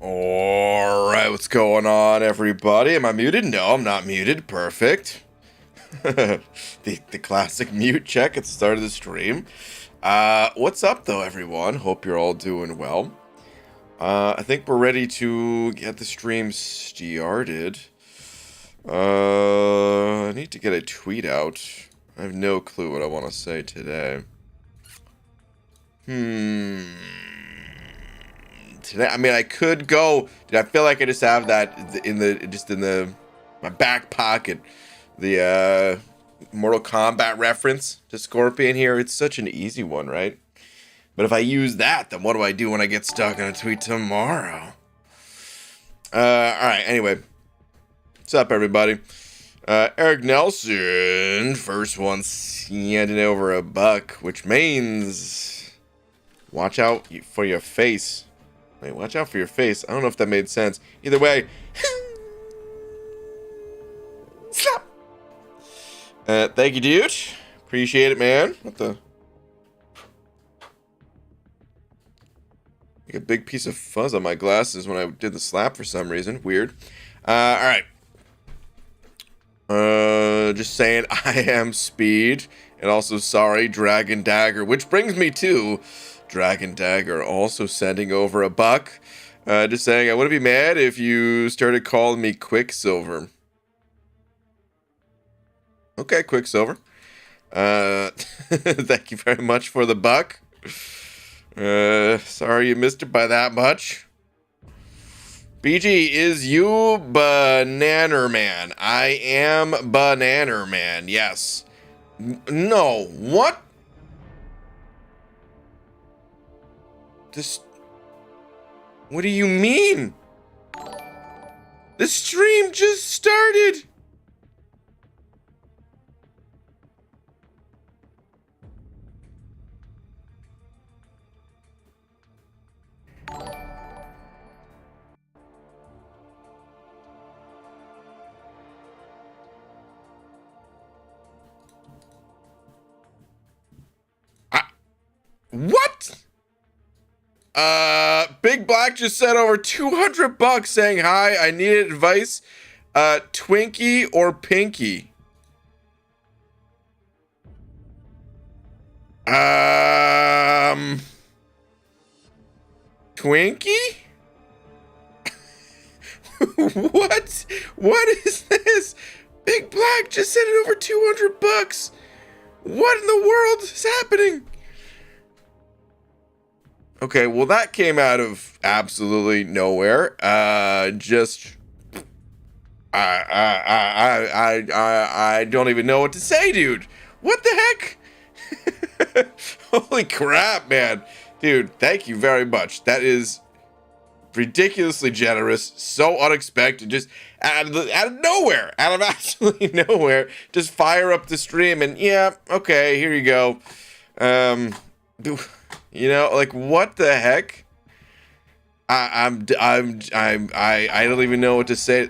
All right, what's going on, everybody? Am I muted? No, I'm not muted. Perfect. the classic mute check at the start of the stream. What's up, though, everyone? Hope you're all doing well. I think we're ready to get the stream started. I need to get a tweet out. I have no clue what I want to say today. Today, I mean, I could go. Dude, I feel like I just have that in my back pocket. The Mortal Kombat reference to Scorpion here. It's such an easy one, right? But if I use that, then what do I do when I get stuck on a tweet tomorrow? All right. Anyway, what's up, everybody? Eric Nelson, first one handing over a buck, which means watch out for your face. Wait, watch out for your face. I don't know if that made sense. Either way. Stop. Thank you, dude. Appreciate it, man. What the? Like a big piece of fuzz on my glasses when I did the slap for some reason. Weird. Alright. Just saying I am Speed. And also sorry, Dragon Dagger. Which brings me to Dragon Dagger also sending over a buck. Just saying I wouldn't be mad if you started calling me Quicksilver. Okay, Quicksilver. Thank you very much for the buck. Sorry you missed it by that much. BG, is you Banana Man? I am Banana Man, yes. No, what? What do you mean? The stream just started. What? Big Black just sent over 200 bucks saying, hi, I needed advice. Twinkie or Pinky? Twinkie? What? What is this? Big Black just sent it over 200 bucks. What in the world is happening? Okay, well that came out of absolutely nowhere. I don't even know what to say, dude. What the heck? Holy crap, man. Dude, thank you very much. That is ridiculously generous, so unexpected, just out of nowhere, out of absolutely nowhere. Just fire up the stream and yeah, okay, here you go. You know, like what the heck? I don't even know what to say. I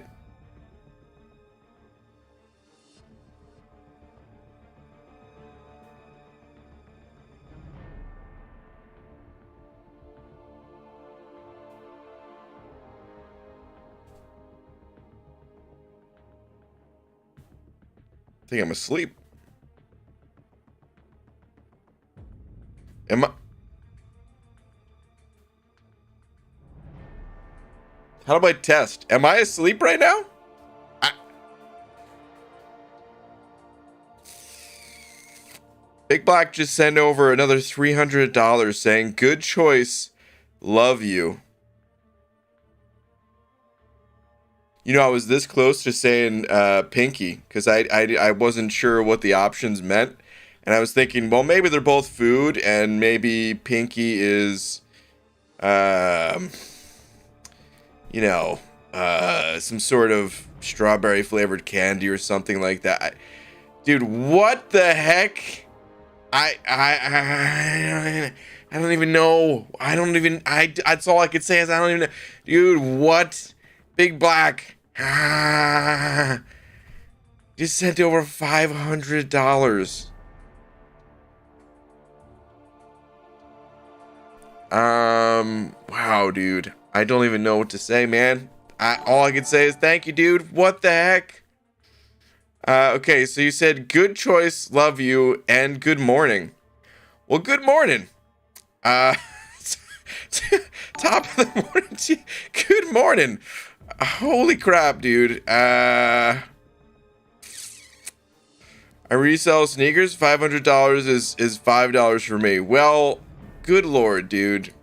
think I'm asleep. Am I? How do I test? Am I asleep right now? Big Black just sent over another $300 saying, good choice. Love you. You know, I was this close to saying Pinky because I wasn't sure what the options meant. And I was thinking, well, maybe they're both food and maybe Pinky is, you know, some sort of strawberry flavored candy or something like that. Dude, what the heck? I don't even know. That's all I could say is I don't even know. Dude, what? Big Black. Just sent over $500. Wow, dude. I don't even know what to say, man. All I can say is thank you, dude. What the heck? Okay, so you said good choice, love you, and good morning. Well, good morning. Uh, top of the morning. Good morning. Holy crap, dude. I resell sneakers. $500 is $5 for me. Well, good lord, dude.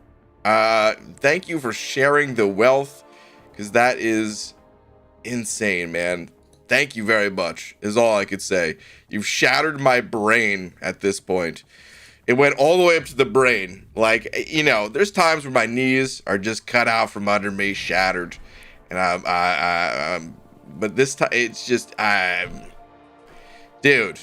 Thank you for sharing the wealth, because that is insane, man. Thank you very much, is all I could say. You've shattered my brain at this point. It went all the way up to the brain. Like, you know, there's times where my knees are just cut out from under me, shattered. And but this time, it's just, dude,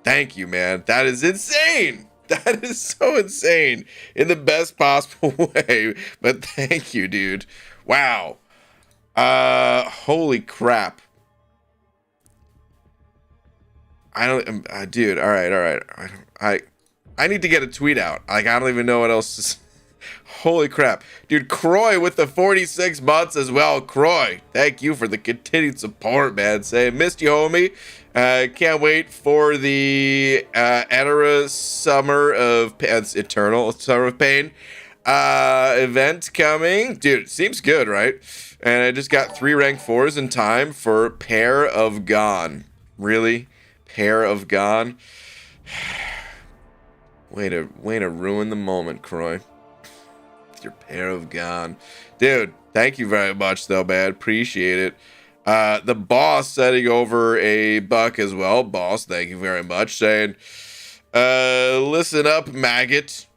thank you, man. That is insane. That is so insane in the best possible way. But thank you, dude. Wow. Holy crap. I don't, dude. All right. I need to get a tweet out. Like, I don't even know what else to. Holy crap, dude. Croy with the 46 months as well. Croy, thank you for the continued support, man. Say, missed you, homie. Can't wait for the Etera Summer of Eternal Summer of Pain event coming. Dude, seems good, right? And I just got 3 rank 4s in time for Pair of Gone. Really? Pair of Gone? Way to ruin the moment, Croy. Your Pair of Gone. Dude, thank you very much, though, man. Appreciate it. The boss setting over a buck as well. Boss, thank you very much. Saying, listen up, maggot.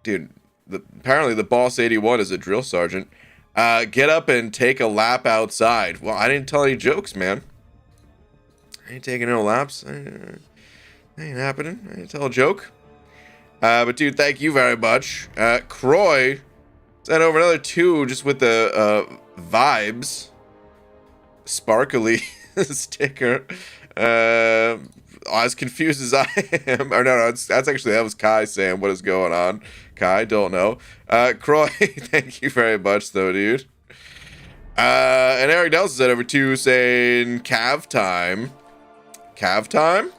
Dude, apparently the boss 81 is a drill sergeant. Get up and take a lap outside. Well, I didn't tell any jokes, man. I ain't taking no laps. Ain't happening. I didn't tell a joke. But dude, thank you very much. Croy sent over another 2 just with the vibes. Sparkly sticker. As confused as I am. Or no, that was Kai saying what is going on. Kai, don't know. Croy, thank you very much though, dude. And Eric Nelson sent over 2 saying Cav time. Cav time?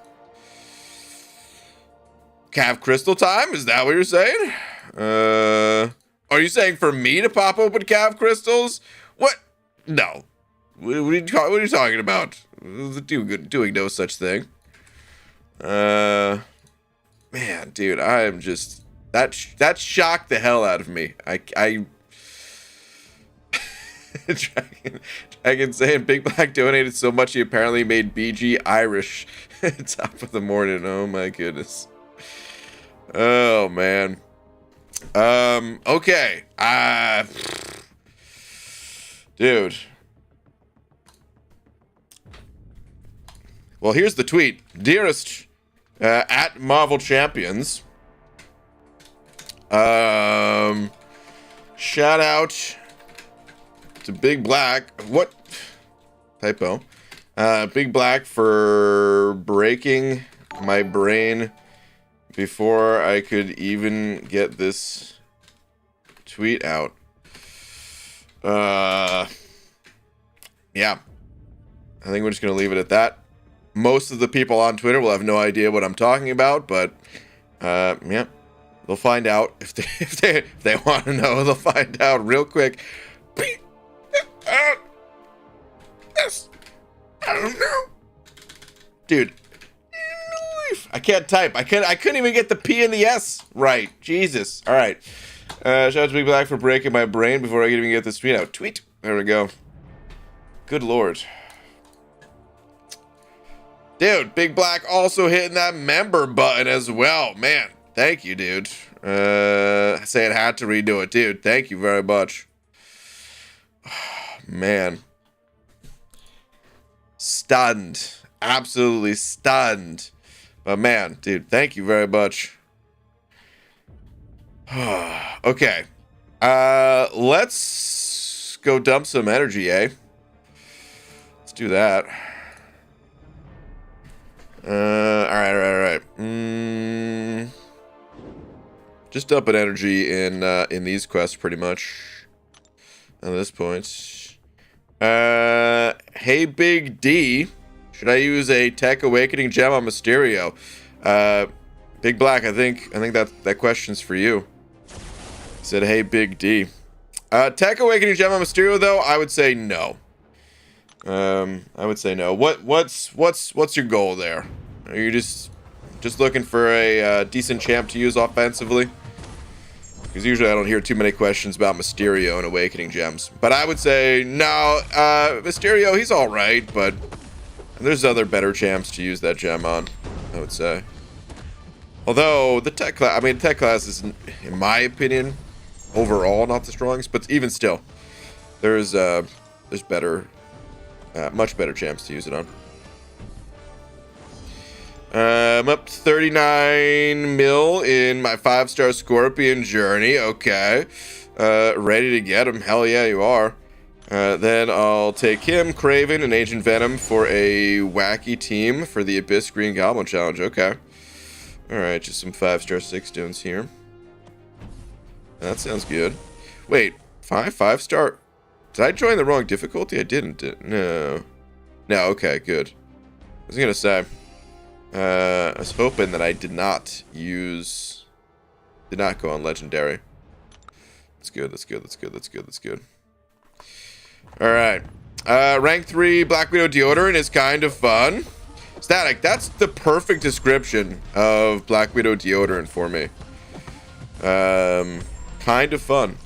Cav crystal time? Is that what you're saying? Are you saying for me to pop open Cav crystals? What? No. What are you talking about? Doing no such thing. Man, dude, I am just that shocked the hell out of me. I Dragon saying Big Black donated so much he apparently made BG Irish. Top of the morning. Oh my goodness. Oh man. Okay. Dude. Well, here's the tweet. Dearest at Marvel Champions. Shout out to Big Black. What? Typo. Big Black for breaking my brain before I could even get this tweet out. Yeah. I think we're just going to leave it at that. Most of the people on Twitter will have no idea what I'm talking about, but yeah. They'll find out if they want to know. They'll find out real quick. Yes. I don't know. Dude. I can't type. I couldn't even get the P and the S right. Jesus. All right. Shout out to Big Black for breaking my brain before I could even get this tweet out. Tweet. There we go. Good lord. Dude, Big Black also hitting that member button as well. Man, thank you, dude. Say it had to redo it, dude. Thank you very much. Man. Stunned. Absolutely stunned. But man, dude, thank you very much. Okay. Let's go dump some energy, eh? Let's do that. All right. Just dumping energy in these quests, pretty much. at this point. Hey Big D, should I use a Tech Awakening gem on Mysterio? Big Black, I think that question's for you. He said, hey Big D. Tech Awakening gem on Mysterio though, I would say no. I would say no. What's your goal there? Are you just looking for a decent champ to use offensively? Because usually I don't hear too many questions about Mysterio and Awakening gems. But I would say, no, Mysterio, he's alright, but there's other better champs to use that gem on, I would say. Although, the tech class, I mean, tech class is, in my opinion, overall not the strongest, but even still, there's better, much better champs to use it on. I'm up to 39 mil in my 5-star Scorpion journey. Okay. Ready to get him. Hell yeah, you are. Then I'll take him, Kraven, and Agent Venom for a wacky team for the Abyss Green Goblin Challenge. Okay. Alright, just some 5-star 6 stones here. That sounds good. Wait, 5-star? Did I join the wrong difficulty? I didn't. No. No, okay, good. I was gonna say... I was hoping that I did not go on Legendary. That's good, that's good, that's good, that's good, that's good. Alright. Rank 3 Black Widow Deodorant is kind of fun. Static, that's the perfect description of Black Widow Deodorant for me. Kind of fun.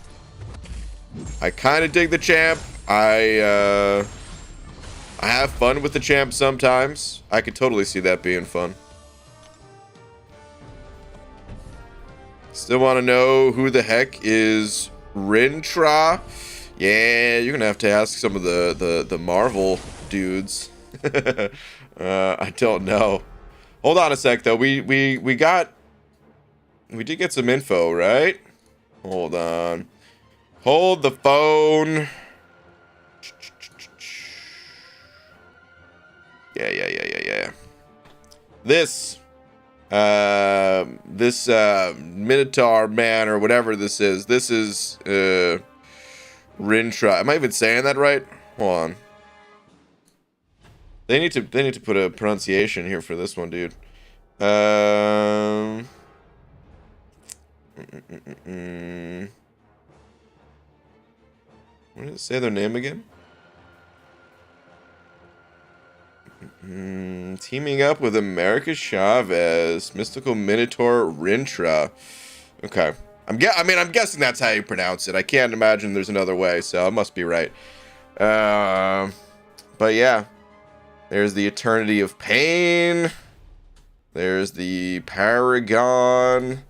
I kind of dig the champ. I have fun with the champ sometimes. I could totally see that being fun. Still want to know who the heck is Rintra? Yeah, you're gonna have to ask some of the Marvel dudes. I don't know. Hold on a sec though. We did get some info, right? Hold on. Hold the phone. Yeah. This Minotaur man or whatever this is Rintra. Am I even saying that right? Hold on. They need to put a pronunciation here for this one, dude. What did it say their name again? Teaming up with America Chavez, Mystical Minotaur Rintra. Okay. I'm guessing that's how you pronounce it. I can't imagine there's another way, so it must be right. But yeah. There's the Eternity of Pain. There's the Paragon.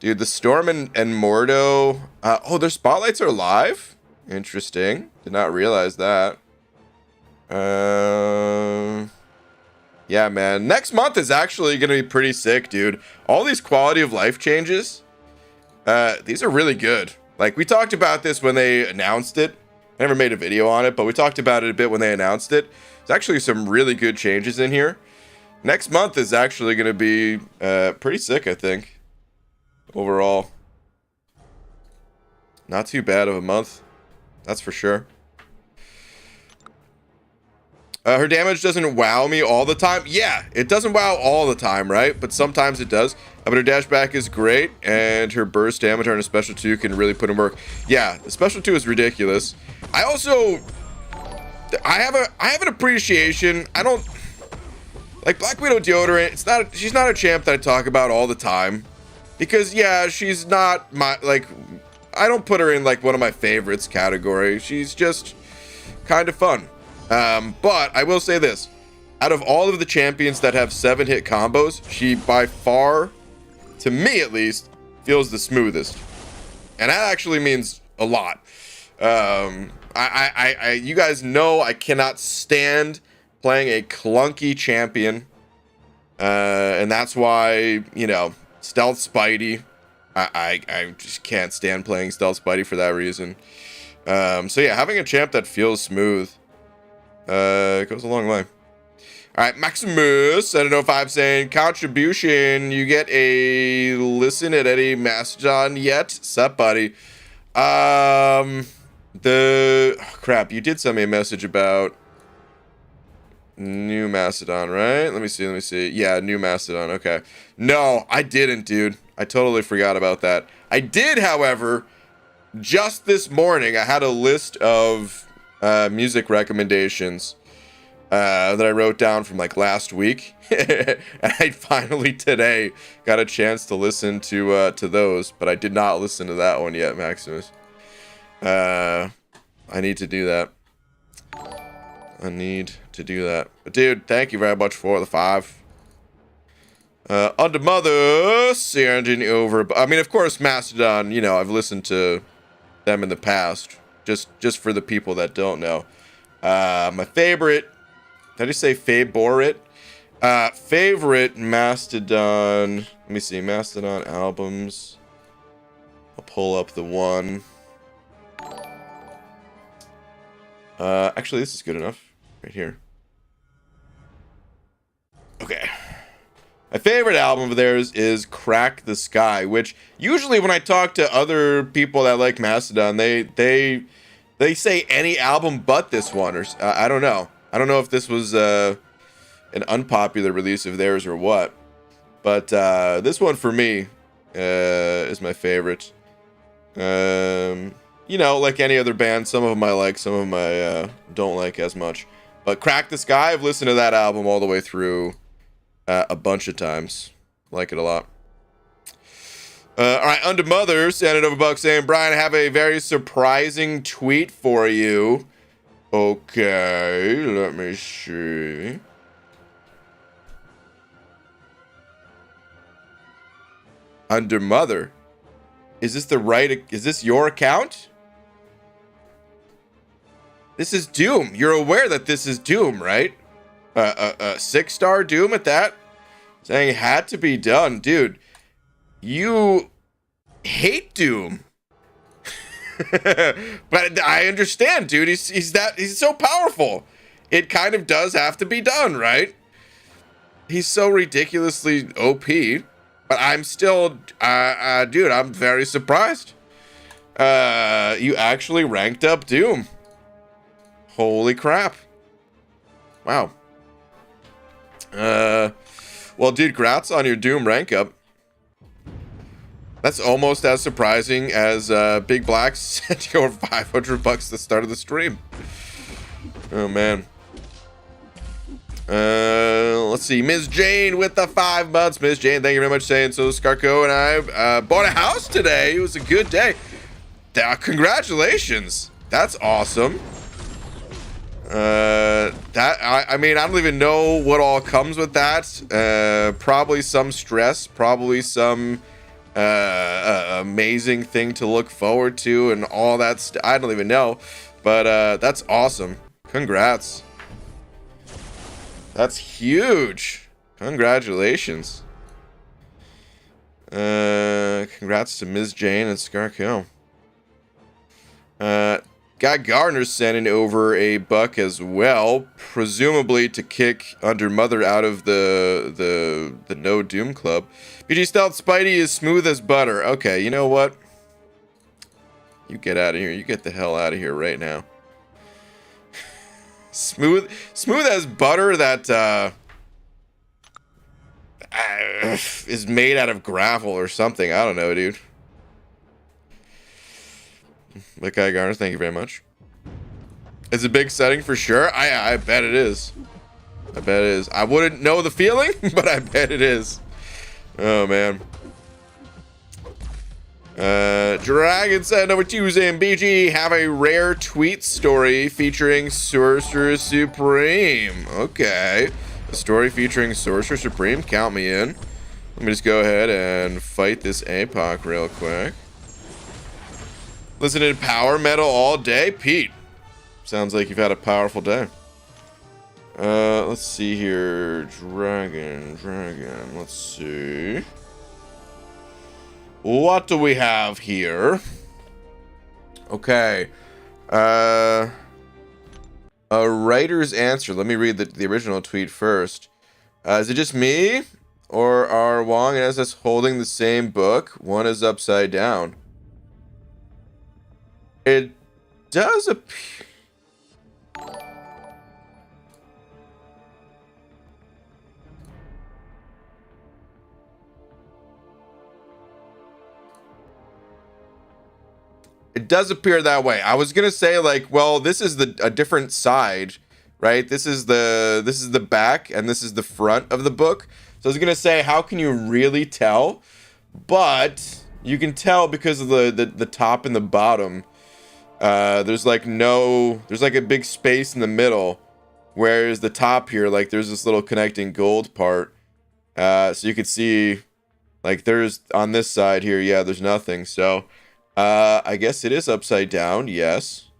Dude, the Storm and Mordo. Oh, their spotlights are live? Interesting. Did not realize that. Yeah, man. Next month is actually going to be pretty sick, dude. All these quality of life changes. These are really good. Like, we talked about this when they announced it. I never made a video on it, but we talked about it a bit when they announced it. There's actually some really good changes in here. Next month is actually going to be pretty sick, I think. Overall. Not too bad of a month. That's for sure. Her damage doesn't wow me all the time. Yeah, it doesn't wow all the time, right? But sometimes it does. But her dash back is great, and her burst damage on her special 2 can really put in work. Yeah, the special 2 is ridiculous. I have an appreciation. I don't like Black Widow Deodorant. She's not a champ that I talk about all the time, because yeah, she's not my, like, I don't put her in like one of my favorites category. She's just kind of fun. But I will say this, out of all of the champions that have 7-hit combos, she by far, to me at least, feels the smoothest. And that actually means a lot. You guys know I cannot stand playing a clunky champion. And that's why, you know, Stealth Spidey, I just can't stand playing Stealth Spidey for that reason. So yeah, having a champ that feels smooth, it goes a long way. All right, Maximus, I don't know if I'm saying contribution. You get a listen at Eddie Mastodon yet? Sup, buddy? Crap, you did send me a message about New Macedon, right? Let me see. Yeah, New Macedon. Okay. No, I didn't, dude. I totally forgot about that. I did, however, just this morning, I had a list of music recommendations that I wrote down from like last week, and I finally today got a chance to listen to those, but I did not listen to that one yet, Maximus. I need to do that. But dude, thank you very much for the 5. Under Mother, sending over. I mean, of course, Mastodon. You know, I've listened to them in the past. Just for the people that don't know, my favorite. Did I just say favorite? Favorite Mastodon. Let me see. Mastodon albums. I'll pull up the one. Actually, this is good enough. Right here. Okay. My favorite album of theirs is Crack the Sky, which usually when I talk to other people that like Mastodon, they say any album but this one, or I don't know. I don't know if this was an unpopular release of theirs or what, but this one for me is my favorite. You know, like any other band, some of them I like, some of them I don't like as much. But Crack the Sky, I've listened to that album all the way through a bunch of times. Like it a lot. All right, Under Mother, sent it over buck saying, Brian, I have a very surprising tweet for you. Okay, let me see. Under Mother. Is this your account? This is Doom. You're aware that this is Doom, right? 6-star Doom at that? Saying it had to be done. Dude, you hate Doom. But I understand, dude. He's so powerful. It kind of does have to be done, right? He's so ridiculously OP. But I'm still, dude, I'm very surprised. You actually ranked up Doom. Holy crap. Wow. Well, dude, congrats on your Doom rank up. That's almost as surprising as Big Black sent you over $500 at the start of the stream. Oh, man. Let's see. Ms. Jane with the 5 months. Ms. Jane, thank you very much for saying so. Scarco and I bought a house today. It was a good day. Congratulations. That's awesome. I mean, I don't even know what all comes with that. Probably some stress, probably some amazing thing to look forward to and all that I don't even know, but that's awesome. Congrats. That's huge. Congratulations. Congrats to Ms. Jane and Scarco. Guy Gardner's sending over a buck as well, presumably to kick Under Mother out of the No Doom Club. PG Stealth Spidey is smooth as butter. Okay, you know what? You get out of here. You get the hell out of here right now. Smooth as butter that is made out of gravel or something. I don't know, dude. But Guy Garner, thank you very much. It's a big setting for sure. I bet it is. I bet it is. I wouldn't know the feeling, but I bet it is. Oh, man. Dragon said, number 2, and BG have a rare tweet story featuring Sorcerer Supreme. Okay. A story featuring Sorcerer Supreme. Count me in. Let me just go ahead and fight this APOC real quick. Listening to power metal all day? Pete. Sounds like you've had a powerful day. Let's see here. Dragon. Let's see. What do we have here? Okay. A writer's answer. Let me read the original tweet first. Is it just me? Or are Wong and SS holding the same book? One is upside down. It does appear... It does appear that way. I was gonna say, like, well, this is a different side, right? This is the back and this is the front of the book. So I was gonna say, how can you really tell? But you can tell because of the top and the bottom. There's like a big space in the middle, whereas the top here, like, there's this little connecting gold part. So you could see, like, there's on this side here, yeah, there's nothing. So I guess it is upside down, yes.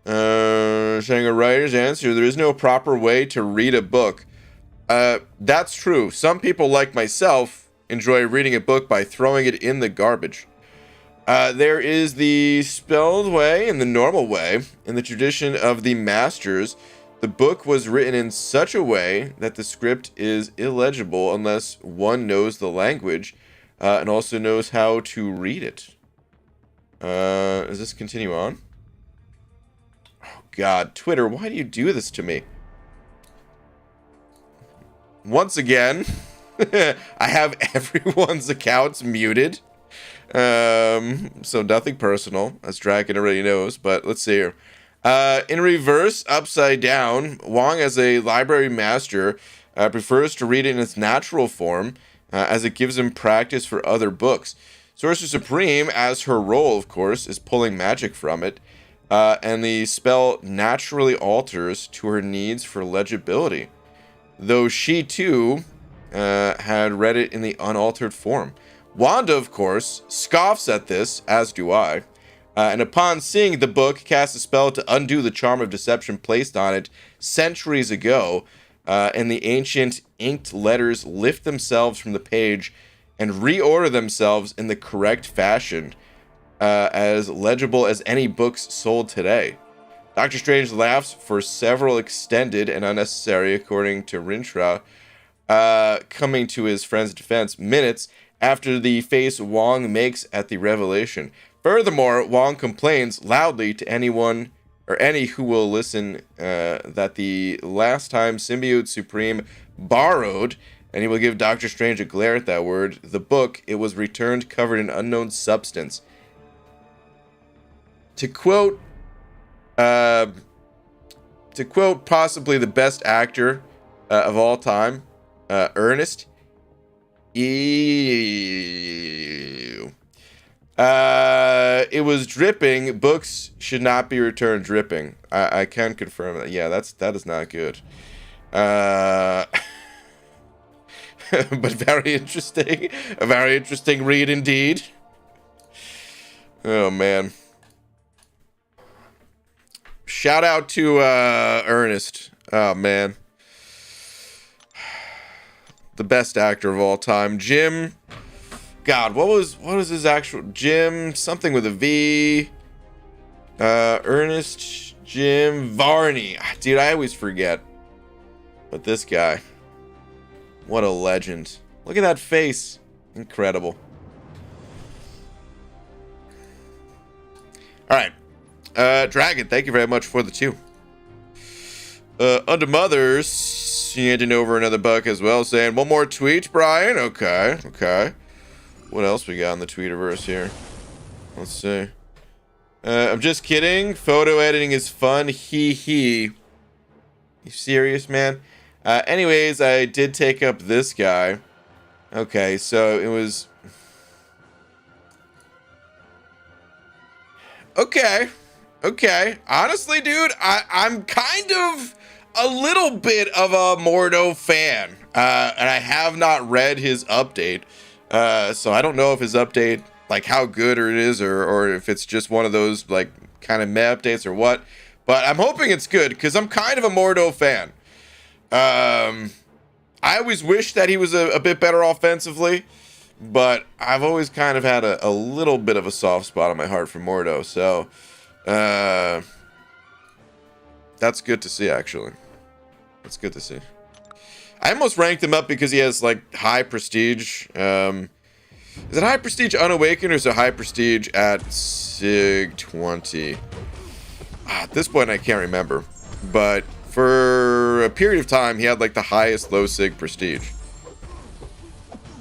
Saying a writer's answer, there is no proper way to read a book. That's true. Some people, like myself, enjoy reading a book by throwing it in the garbage. There is the spelled way and the normal way. In the tradition of the Masters, the book was written in such a way that the script is illegible unless one knows the language and also knows how to read it. Does this continue on? Oh God, Twitter, why do you do this to me? Once again, I have everyone's accounts muted. So nothing personal, as Dragon already knows, but let's see here. In reverse, upside down, Wong, as a library master, prefers to read it in its natural form, as it gives him practice for other books. Sorcerer Supreme, as her role, of course, is pulling magic from it, and the spell naturally alters to her needs for legibility, though she, too, had read it in the unaltered form. Wanda, of course, scoffs at this, as do I, and upon seeing the book, casts a spell to undo the charm of deception placed on it centuries ago, and the ancient inked letters lift themselves from the page and reorder themselves in the correct fashion, as legible as any books sold today. Doctor Strange laughs for several extended and unnecessary, according to Rintra, coming to his friend's defense minutes after the face Wong makes at the revelation. Furthermore, Wong complains loudly to anyone or any who will listen that the last time Symbiote Supreme borrowed, and he will give Doctor Strange a glare at that word, the book, it was returned covered in unknown substance. To quote possibly the best actor of all time, Ernest, ew. It was dripping. Books should not be returned dripping. I can confirm that. Yeah, that is not good. But very interesting. A very interesting read indeed. Oh, man. Shout out to Ernest. Oh, man. The best actor of all time. Jim. God, what was his actual... Jim, something with a V. Ernest Jim Varney. Dude, I always forget. But this guy... What a legend. Look at that face. Incredible. Alright. Dragon, thank you very much for the 2. Under Mothers, handing over another buck as well, saying, one more tweet, Brian? Okay, okay. What else we got in the Tweeterverse here? Let's see. I'm just kidding. Photo editing is fun. Hee hee. You serious, man? Anyways, I did take up this guy. Okay, so it was... Okay. Okay. Honestly, dude, I'm kind of a little bit of a Mordo fan. And I have not read his update. So I don't know if his update, like, how good it is, or if it's just one of those, like, kind of meh updates or what. But I'm hoping it's good, because I'm kind of a Mordo fan. I always wish that he was a bit better offensively, but I've always kind of had a little bit of a soft spot on my heart for Mordo, so that's good to see, actually. That's good to see. I almost ranked him up because he has, like, high prestige. Is it high prestige unawakened, or is it high prestige at SIG 20? At this point, I can't remember. But for a period of time, he had like the highest low sig prestige.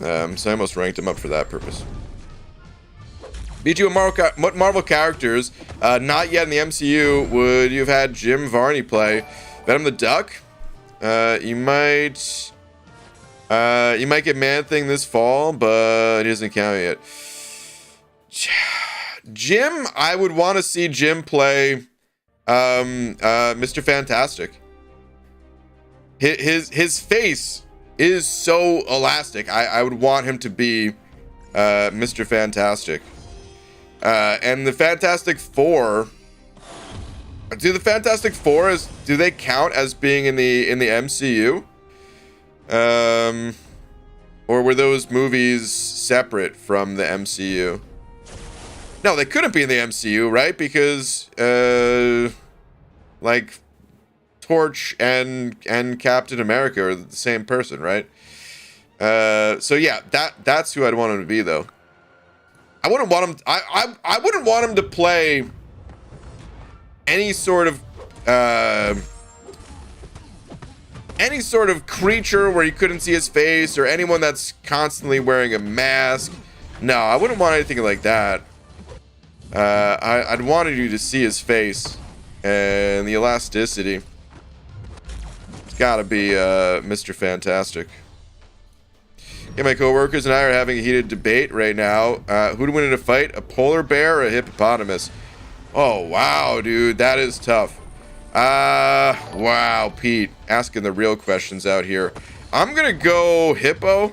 So I almost ranked him up for that purpose. BG, what Marvel characters, not yet in the MCU, would you have had Jim Varney play? Venom the Duck? You might get Man-Thing this fall, but he doesn't count yet. Jim, I would want to see Jim play Mr. Fantastic. His face is so elastic. I would want him to be Mr. Fantastic. And the Fantastic Four, do the Fantastic Four do they count as being in the MCU? Or were those movies separate from the MCU? No, they couldn't be in the MCU, right? Because like Torch and Captain America are the same person, right? So yeah, that's who I'd want him to be, though. I wouldn't want him. I wouldn't want him to play any sort of creature where you couldn't see his face, or anyone that's constantly wearing a mask. No, I wouldn't want anything like that. I'd wanted you to see his face and the elasticity. It's gotta be Mr. Fantastic. Yeah, my coworkers and I are having a heated debate right now. Who'd win in a fight, a polar bear or a hippopotamus? Oh, wow, dude, that is tough. Wow, Pete, asking the real questions out here. I'm gonna go hippo.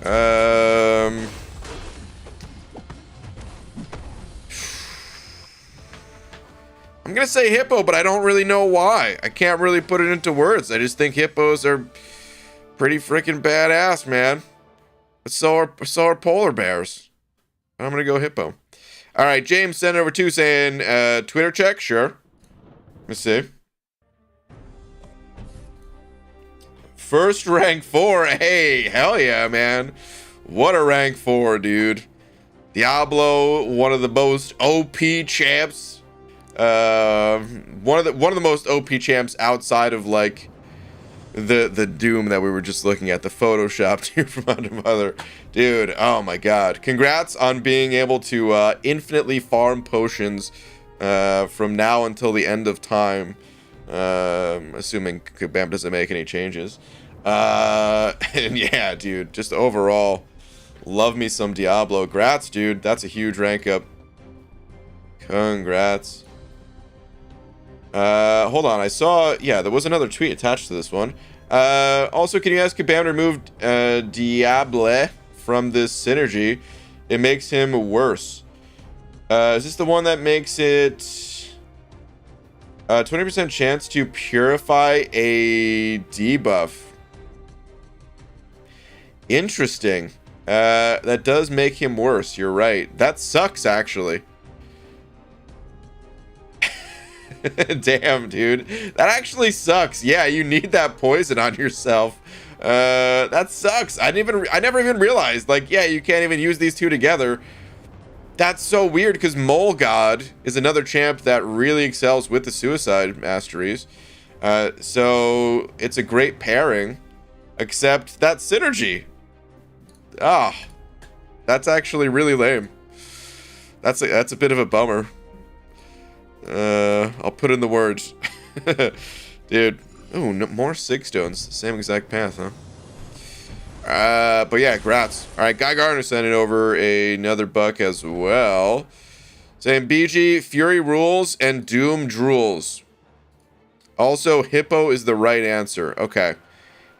I'm gonna say hippo, but I don't really know why. I can't really put it into words. I just think hippos are pretty freaking badass, man. But so are polar bears. I'm gonna go hippo. All right, James sent over 2 saying Twitter check. Sure. Let's see. First rank 4. Hey, hell yeah, man. What a rank 4, dude. Diablo, one of the most OP champs. One of the most OP champs outside of like the Doom that we were just looking at, the photoshopped here from Under Mother. Dude, oh my god. Congrats on being able to infinitely farm potions from now until the end of time. Assuming Kabam doesn't make any changes. And yeah, dude, just overall, love me some Diablo. Grats, dude. That's a huge rank up. Congrats. Hold on, I saw, yeah, there was another tweet attached to this one. Also, can you ask Kabam to remove Diable from this synergy? It makes him worse. Is this the one that makes it 20% chance to purify a debuff? Interesting. That does make him worse. You're right. That sucks, actually. Damn, dude. That actually sucks. Yeah, you need that poison on yourself. That sucks. I never even realized. Like, yeah, you can't even use these two together. That's so weird, because Mole God is another champ that really excels with the Suicide Masteries. So it's a great pairing, except that synergy. Ah, that's actually really lame. That's a bit of a bummer. I'll put in the words. Dude. Ooh, no, more Sig Stones. Same exact path, huh? But yeah, grats. Alright, Guy Gardner sent it over another buck as well. Saying BG, Fury rules and Doom drools. Also, Hippo is the right answer. Okay.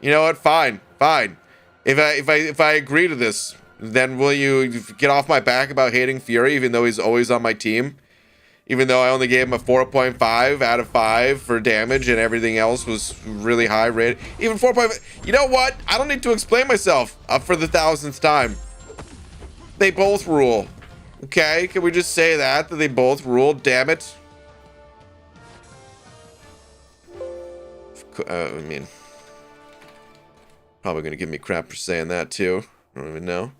You know what? Fine. Fine. If I agree to this, then will you get off my back about hating Fury, even though he's always on my team? Even though I only gave him a 4.5 out of 5 for damage and everything else was really high rated. Even 4.5. You know what? I don't need to explain myself for the 1000th time. They both rule. Okay? Can we just say that they both rule? Damn it. I mean, probably going to give me crap for saying that too. I don't even know.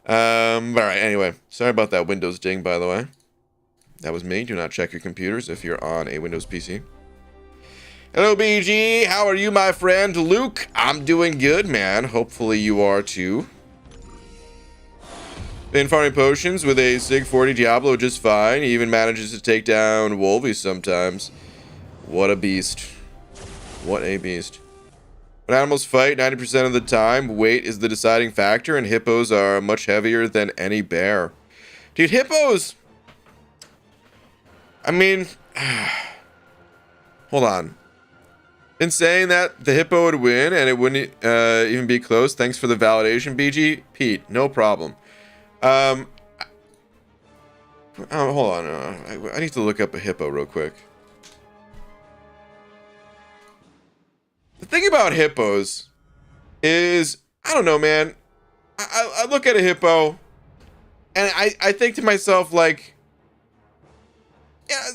All right. Anyway, sorry about that Windows ding, by the way. That was me. Do not check your computers if you're on a Windows PC. Hello, BG. How are you, my friend? Luke, I'm doing good, man. Hopefully you are too. Been farming potions with a Sig 40 Diablo just fine. He even manages to take down Wolvies sometimes. What a beast. What a beast. When animals fight, 90% of the time, weight is the deciding factor, and hippos are much heavier than any bear. Dude, hippos... I mean... hold on. Been saying that the hippo would win, and it wouldn't even be close. Thanks for the validation, BG. Pete, no problem. Hold on. I need to look up a hippo real quick. The thing about hippos is, I don't know, man. I look at a hippo and I think to myself, like, yeah,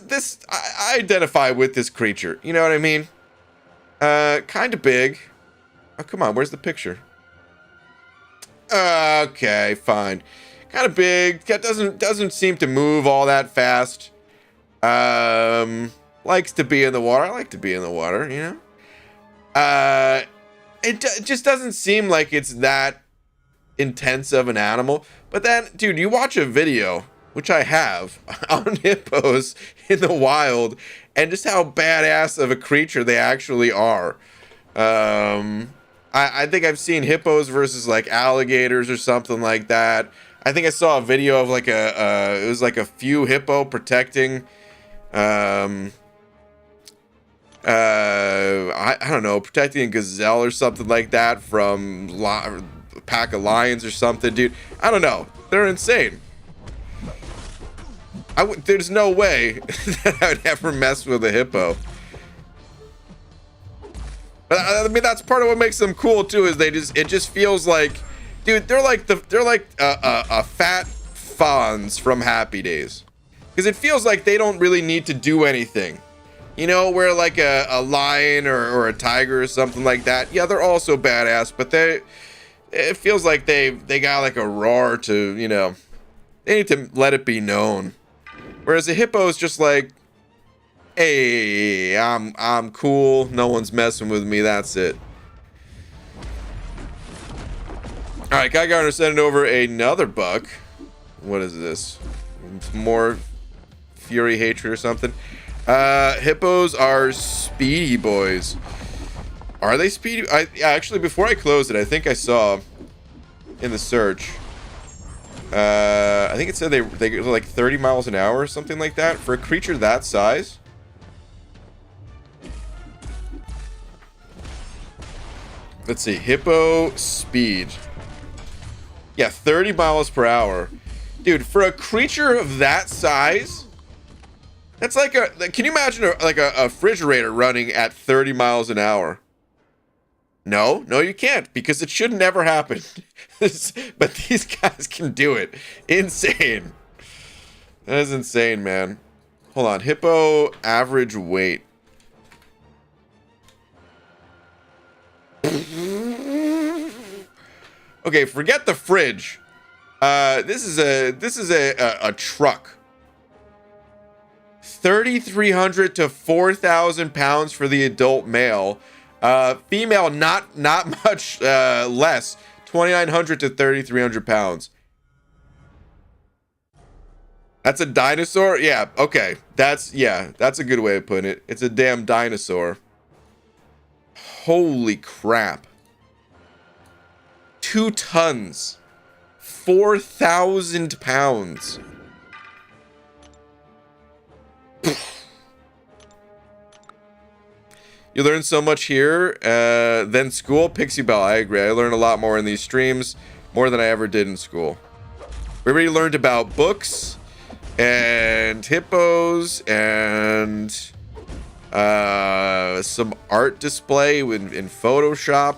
I identify with this creature. You know what I mean? Kind of big. Oh, come on. Where's the picture? Okay, fine. Kind of big. Doesn't seem to move all that fast. Likes to be in the water. I like to be in the water, you know? It just doesn't seem like it's that intense of an animal. But then, dude, you watch a video, which I have, on hippos in the wild, and just how badass of a creature they actually are. I think I've seen hippos versus like alligators or something like that. I think I saw a video of like it was like a few hippo protecting I don't know, protecting a gazelle or something like that from a pack of lions or something, dude. I don't know. They're insane. There's no way that I would ever mess with a hippo. But I mean, that's part of what makes them cool too. Is it just feels like, dude, they're like a fat fawns from Happy Days, because it feels like they don't really need to do anything. You know, where like a lion or a tiger or something like that, yeah, they're also badass, but it feels like they got like a roar to, you know, they need to let it be known. Whereas a hippo is just like, hey, I'm cool, no one's messing with me, that's it. Alright, Guy Garner sending over another buck. What is this? More fury hatred or something. Hippos are speedy boys. Are they speedy? Actually, before I closed it, I think I saw in the search, I think it said they go like 30 miles an hour or something like that for a creature that size. Let's see, hippo speed. Yeah, 30 miles per hour. Dude, for a creature of that size, that's like can you imagine a refrigerator running at 30 miles an hour? No, you can't, because it should never happen. But these guys can do it. Insane. That is insane, man. Hold on, hippo average weight. Okay, forget the fridge. This is a truck. 3,300 to 4,000 pounds for the adult male. Female, not much less. 2,900 to 3,300 pounds. That's a dinosaur? Yeah, okay. That's a good way of putting it. It's a damn dinosaur. Holy crap. 2 tons. 4,000 pounds. You learn so much here than school. Pixie Bell, I agree. I learned a lot more in these streams, more than I ever did in school. We already learned about books and hippos and some art display in Photoshop.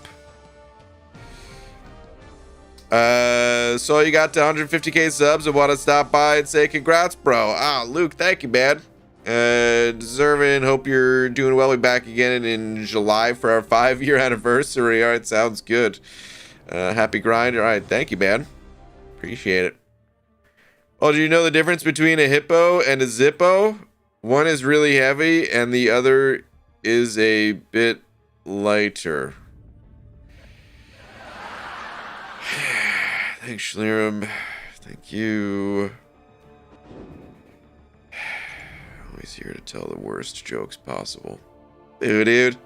So you got to 150k subs and want to stop by and say congrats, bro. Luke, thank you, man. Deserving. Hope you're doing well. We'll be back again in July for our 5-year anniversary. All right, sounds good. Happy grind. All right, thank you, man. Appreciate it. Oh, do you know the difference between a hippo and a zippo? One is really heavy and the other is a bit lighter. Thanks, Schlirum. Thank you. Always here to tell the worst jokes possible. Ew, dude.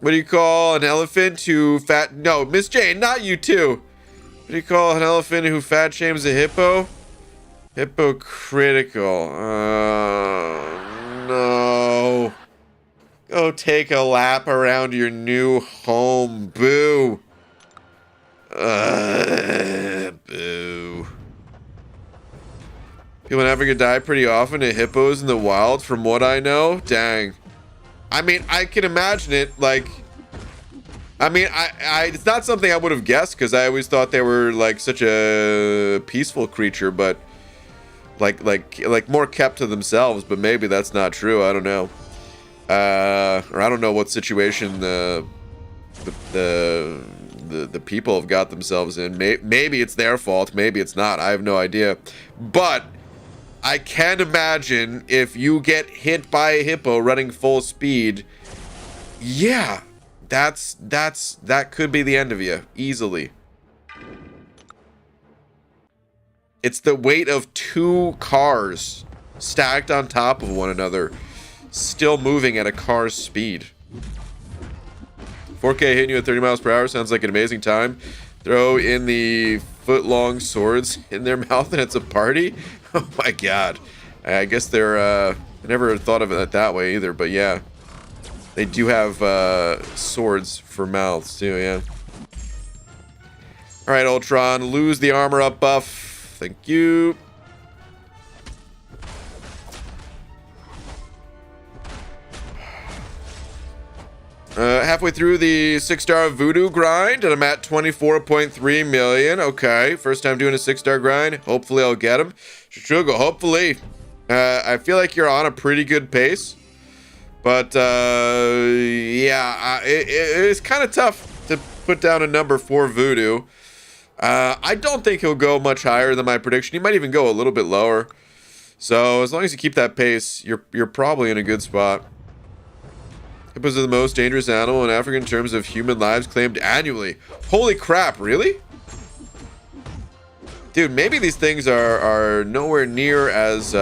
What do you call an elephant who fat... No, Miss Jane, not you too. What do you call an elephant who fat shames a hippo? Hypocritical. No. Go take a lap around your new home. Boo. Boo. People in Africa die pretty often to hippos in the wild, from what I know. Dang. I mean, I can imagine it, like... I mean, it's not something I would have guessed, because I always thought they were, like, such a peaceful creature, but... Like more kept to themselves, but maybe that's not true. I don't know. Or I don't know what situation the people have got themselves in. Maybe it's their fault. Maybe it's not. I have no idea. But I can imagine if you get hit by a hippo running full speed, yeah, that could be the end of you easily. It's the weight of 2 cars stacked on top of one another, still moving at a car's speed. 4K hitting you at 30 miles per hour sounds like an amazing time. Throw in the foot-long swords in their mouth and it's a party? Oh my god. I guess they're, I never thought of it that way either, but yeah. They do have, swords for mouths too, yeah. Alright, Ultron, lose the armor up buff. Thank you. Halfway through the 6-star voodoo grind, and I'm at 24.3 million. Okay, first time doing a 6-star grind. Hopefully I'll get him. Shugo, hopefully. I feel like you're on a pretty good pace. But, yeah, it's kind of tough to put down a number for voodoo. I don't think he'll go much higher than my prediction. He might even go a little bit lower. So as long as you keep that pace, you're probably in a good spot. Hippos are the most dangerous animal in Africa in terms of human lives claimed annually. Holy crap, really? Dude, maybe these things are nowhere near as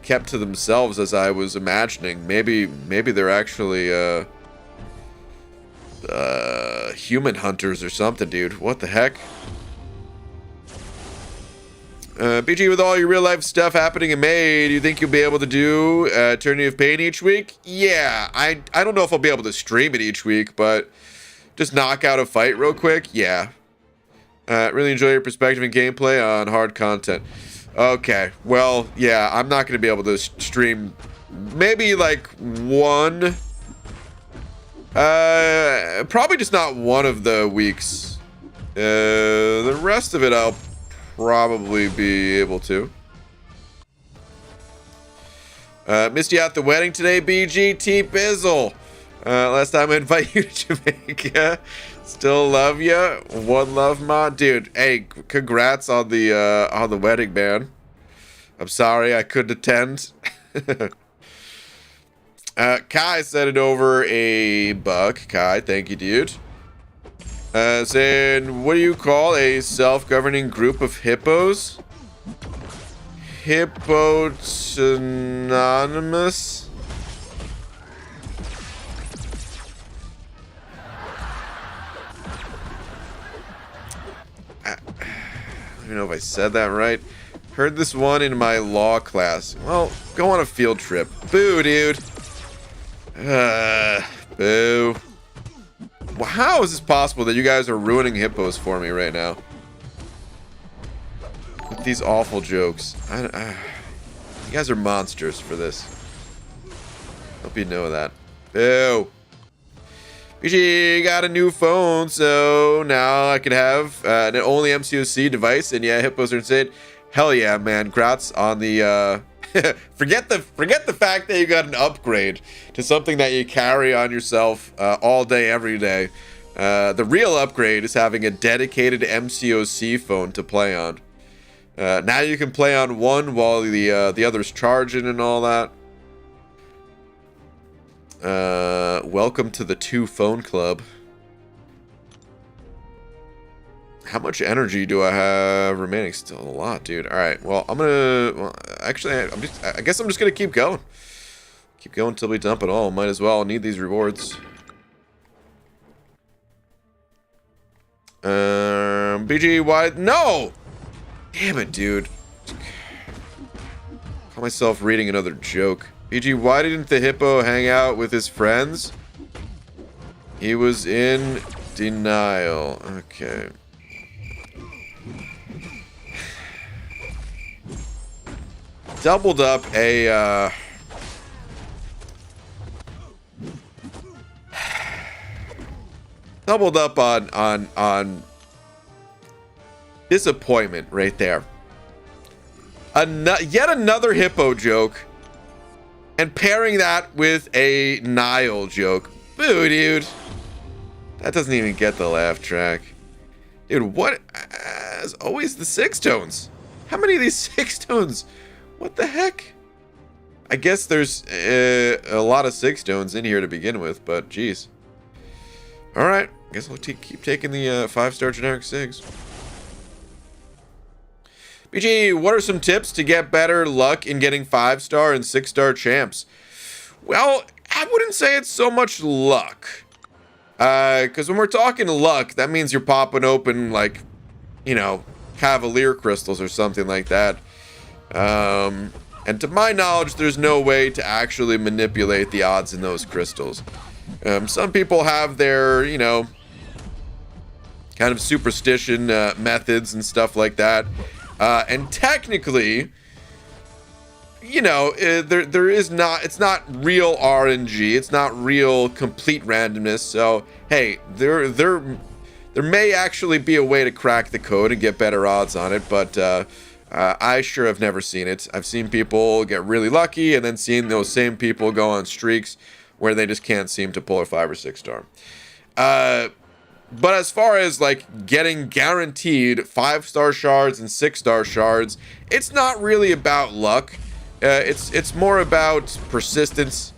kept to themselves as I was imagining. Maybe they're actually human hunters or something, dude. What the heck? BG, with all your real life stuff happening in May, do you think you'll be able to do Eternity of Pain each week? Yeah, I don't know if I'll be able to stream it each week, but just knock out a fight real quick. Yeah. Really enjoy your perspective and gameplay on hard content. Okay, well, yeah, I'm not going to be able to stream maybe like one. Probably just not one of the weeks. The rest of it I'll probably be able to. Missed you at the wedding today, BGT Bizzle. Last time I invite you to Jamaica. Still love ya. One love, ma. Dude, hey, congrats on the wedding, man. I'm sorry I couldn't attend. Kai sent it over a buck. Kai, thank you, dude. Saying, what do you call a self-governing group of hippos? Hippotonymous? I don't even know if I said that right. Heard this one in my law class. Well, go on a field trip. Boo, dude. Boo. Well, how is this possible that you guys are ruining hippos for me right now? With these awful jokes. You guys are monsters for this. Hope you know that. Boo. BG got a new phone, so now I can have an only MCOC device, and yeah, hippos are insane. Hell yeah, man. Congrats on the, forget the fact that you got an upgrade to something that you carry on yourself all day, every day. The real upgrade is having a dedicated MCOC phone to play on. Now you can play on one while the other's charging and all that. Welcome to the 2 phone club. How much energy do I have remaining? Still a lot, dude. All right. Well, actually, I guess I'm just gonna keep going. Keep going until we dump it all. Might as well. Need these rewards. BG, why? No! Damn it, dude. Call myself reading another joke. BG, why didn't the hippo hang out with his friends? He was in denial. Okay. Doubled up a, doubled up on disappointment right there. Yet another hippo joke, and pairing that with a Nile joke. Boo, dude. That doesn't even get the laugh track. Dude, what? As always, the 6 tones. How many of these 6 tones? What the heck? I guess there's a lot of 6 tones in here to begin with, but geez. Alright, I guess I'll keep taking the 5-star generic 6. BG, what are some tips to get better luck in getting 5-star and 6-star champs? Well, I wouldn't say it's so much luck. Because when we're talking luck, that means you're popping open, like, you know, Cavalier crystals or something like that. And to my knowledge, there's no way to actually manipulate the odds in those crystals. Some people have their, you know, kind of superstition methods and stuff like that. And technically, you know, there is not, it's not real RNG. It's not real complete randomness. So, hey, there may actually be a way to crack the code and get better odds on it, but I sure have never seen it. I've seen people get really lucky and then seen those same people go on streaks where they just can't seem to pull a 5 or 6 star. But as far as like getting guaranteed 5-star shards and 6-star shards, it's not really about luck. It's more about persistence,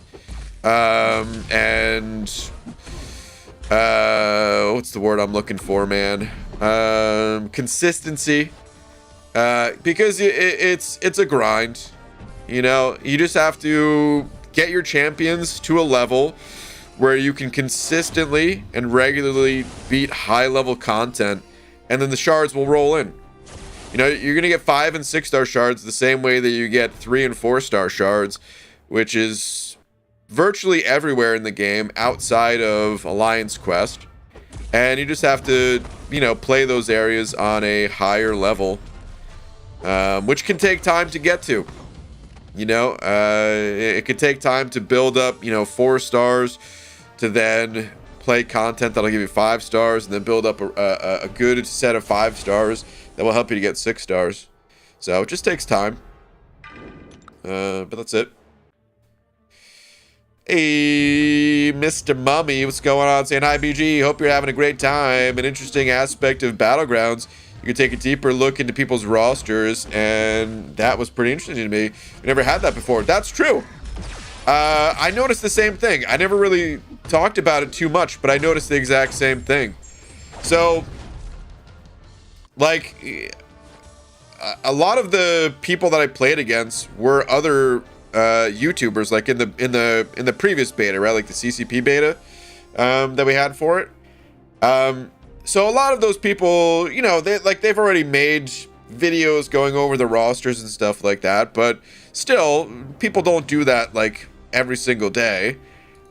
and what's the word I'm looking for, man? Consistency. Because it's a grind, you know. You just have to get your champions to a level where you can consistently and regularly beat high-level content, and then the shards will roll in. You know, you're gonna get 5 and 6-star shards the same way that you get 3 and 4-star shards, which is virtually everywhere in the game outside of Alliance Quest, and you just have to, you know, play those areas on a higher level. Which can take time to get to. You know, it could take time to build up, you know, 4 stars, to then play content that'll give you 5 stars, and then build up a good set of 5 stars that will help you to get 6 stars. So it just takes time. But that's it. Hey, Mr. Mummy, what's going on? Saying hi, BG. Hope you're having a great time. An interesting aspect of Battlegrounds. You can take a deeper look into people's rosters, and that was pretty interesting to me. We never had that before. That's true. I noticed the same thing. I never really talked about it too much, but I noticed the exact same thing. So, like, a lot of the people that I played against were other YouTubers, like in the previous beta, right? Like the CCP beta that we had for it. So a lot of those people, you know, they've already made videos going over the rosters and stuff like that, but still, people don't do that like every single day.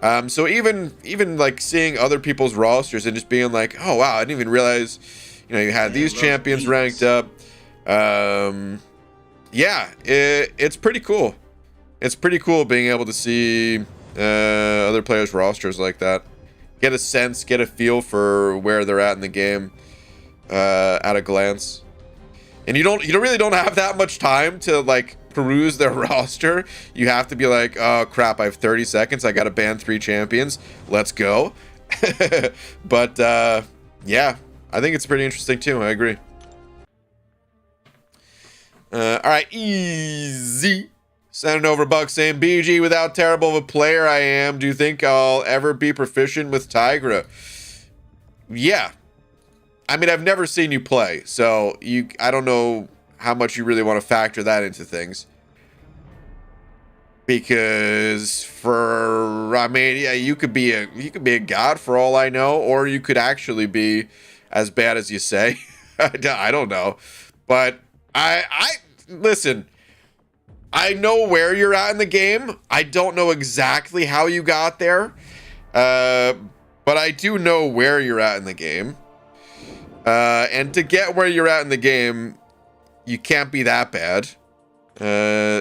So even like seeing other people's rosters and just being like, oh wow, I didn't even realize, you know, you had these champions ranked up. Yeah, it's pretty cool. It's pretty cool being able to see other players' rosters like that. Get a sense, get a feel for where they're at in the game at a glance. And you really don't have that much time to like peruse their roster. You have to be like, oh crap, I have 30 seconds. I got to ban 3 champions. Let's go. But yeah, I think it's pretty interesting too. I agree. All right, easy. Sending over Buck saying, BG, without terrible of a player I am, do you think I'll ever be proficient with Tigra? Yeah. I mean, I've never seen you play, so I don't know how much you really want to factor that into things. Because I mean, yeah, you could be a god for all I know, or you could actually be as bad as you say. I don't know. But I listen, I know where you're at in the game. I don't know exactly how you got there. But I do know where you're at in the game. And to get where you're at in the game, you can't be that bad.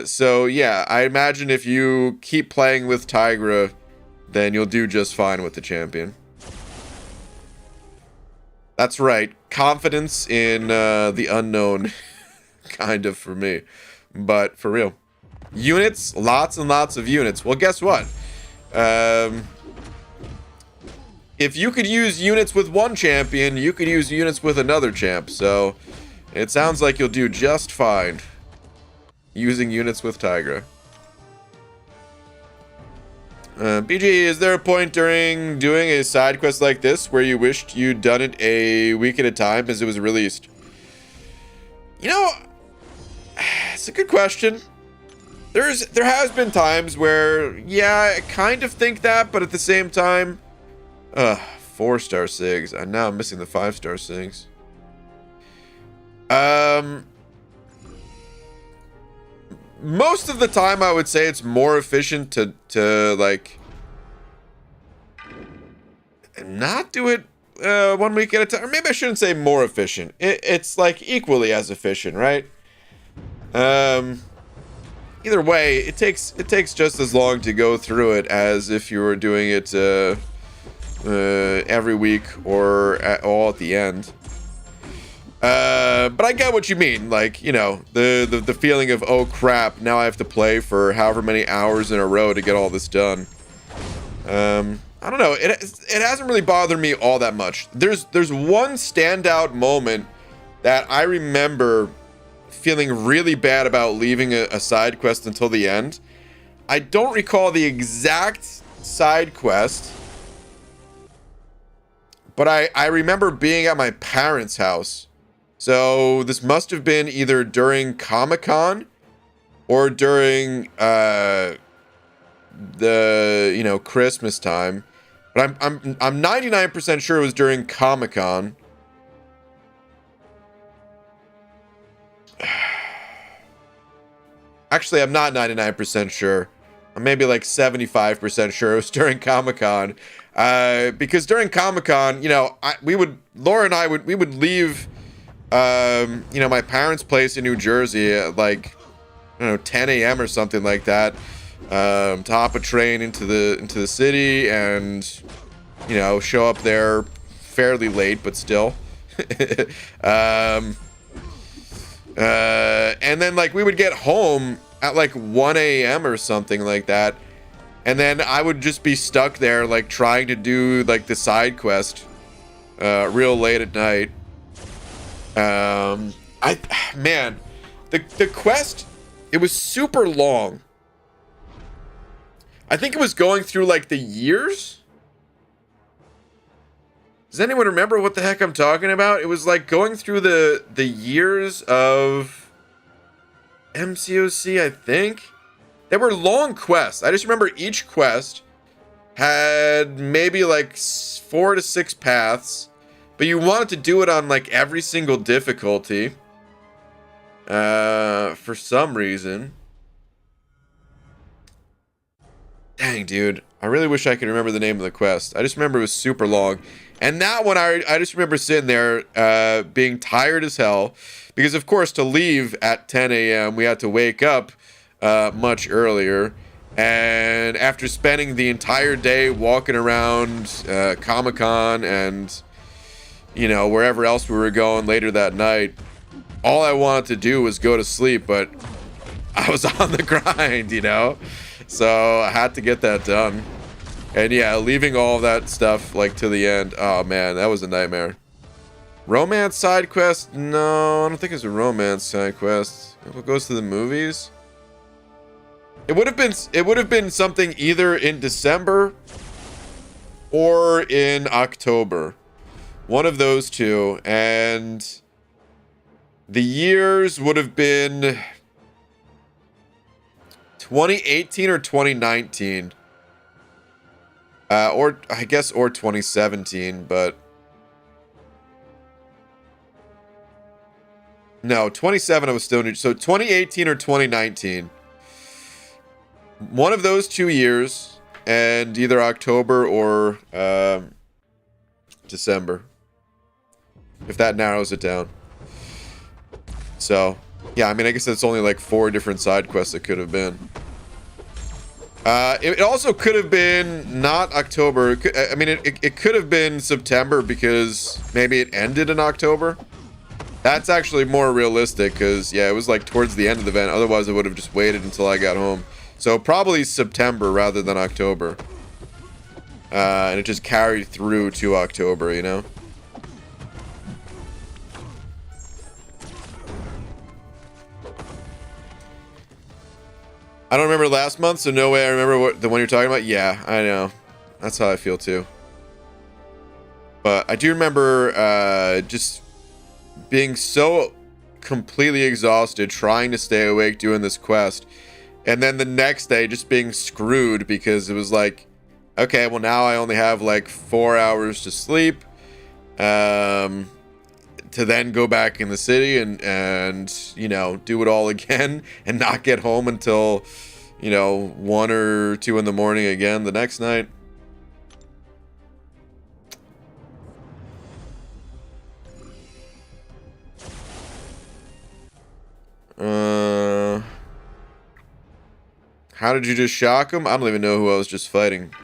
So yeah, I imagine if you keep playing with Tigra, then you'll do just fine with the champion. That's right. Confidence in the unknown, kind of for me. But for real. Units, lots and lots of units. Well, guess what? If you could use units with one champion, you could use units with another champ. So it sounds like you'll do just fine using units with Tigra. BG, is there a point during doing a side quest like this where you wished you'd done it a week at a time as it was released? You know, it's a good question. There has been times where, yeah, I kind of think that, but at the same time, 4-star SIGs. And now I'm missing the 5-star SIGs. Most of the time, I would say it's more efficient to like not do it 1 week at a time. Or maybe I shouldn't say more efficient. It's like equally as efficient, right? Either way, it takes just as long to go through it as if you were doing it every week or all at the end. But I get what you mean. Like, you know, the feeling of, oh crap, now I have to play for however many hours in a row to get all this done. I don't know. It hasn't really bothered me all that much. There's one standout moment that I remember feeling really bad about leaving a side quest until the end. I don't recall the exact side quest, but I remember being at my parents' house. So this must have been either during Comic-Con or during the Christmas time. But I'm 99% sure it was during Comic-Con. Actually, I'm not 99% sure. I'm maybe like 75% sure it was during Comic-Con. Because during Comic-Con, you know, Laura and I would leave my parents' place in New Jersey at like, I don't know, 10 a.m. or something like that, to hop a train into the city and, you know, show up there fairly late, but still. And then like we would get home at like 1 a.m. or something like that. And then I would just be stuck there like trying to do like the side quest real late at night. Man, the quest, it was super long. I think it was going through like the years. Does anyone remember what the heck I'm talking about? It was like going through the years of MCOC, I think. They were long quests. I just remember each quest had maybe like 4 to 6 paths, but you wanted to do it on like every single difficulty for some reason. Dang, dude. I really wish I could remember the name of the quest. I just remember it was super long. And that one, I just remember sitting there being tired as hell. Because, of course, to leave at 10 a.m., we had to wake up much earlier. And after spending the entire day walking around Comic-Con and, you know, wherever else we were going later that night, all I wanted to do was go to sleep. But I was on the grind, you know? So I had to get that done. And yeah, leaving all of that stuff like to the end. Oh man, that was a nightmare. Romance side quest? No, I don't think it's a romance side quest. It goes to the movies. It would have been something either in December or in October. One of those two. And the years would have been 2018 or 2019. Or I guess or 2017, but no, 27 I was still new. So 2018 or 2019. One of those 2 years, and either October or December. If that narrows it down. So, yeah, I mean, I guess it's only like 4 different side quests it could have been. It also could have been not October. I mean, it could have been September because maybe it ended in October. That's actually more realistic because, yeah, it was like towards the end of the event. Otherwise, I would have just waited until I got home. So probably September rather than October. And it just carried through to October, you know? I don't remember last month, so no way I remember the one you're talking about. Yeah, I know. That's how I feel too. But I do remember just being so completely exhausted trying to stay awake doing this quest. And then the next day just being screwed because it was like, okay, well now I only have like 4 hours to sleep. To then go back in the city and you know, do it all again and not get home until, you know, 1 or 2 in the morning again the next night. How did you just shock him? I don't even know who I was just fighting.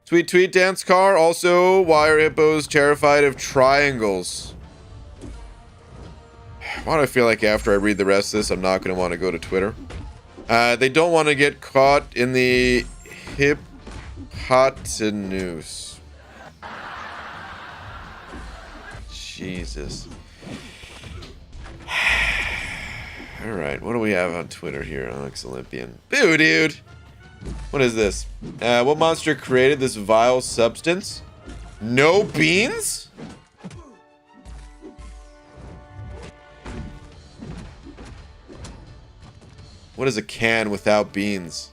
Tweet, tweet, dance car. Also, why are hippos terrified of triangles? Why do I feel like after I read the rest of this, I'm not going to want to go to Twitter? They don't want to get caught in the hypotenuse. Jesus. Alright, what do we have on Twitter here? Alex Olympian. Boo, dude! What is this? What monster created this vile substance? No beans? What is a can without beans?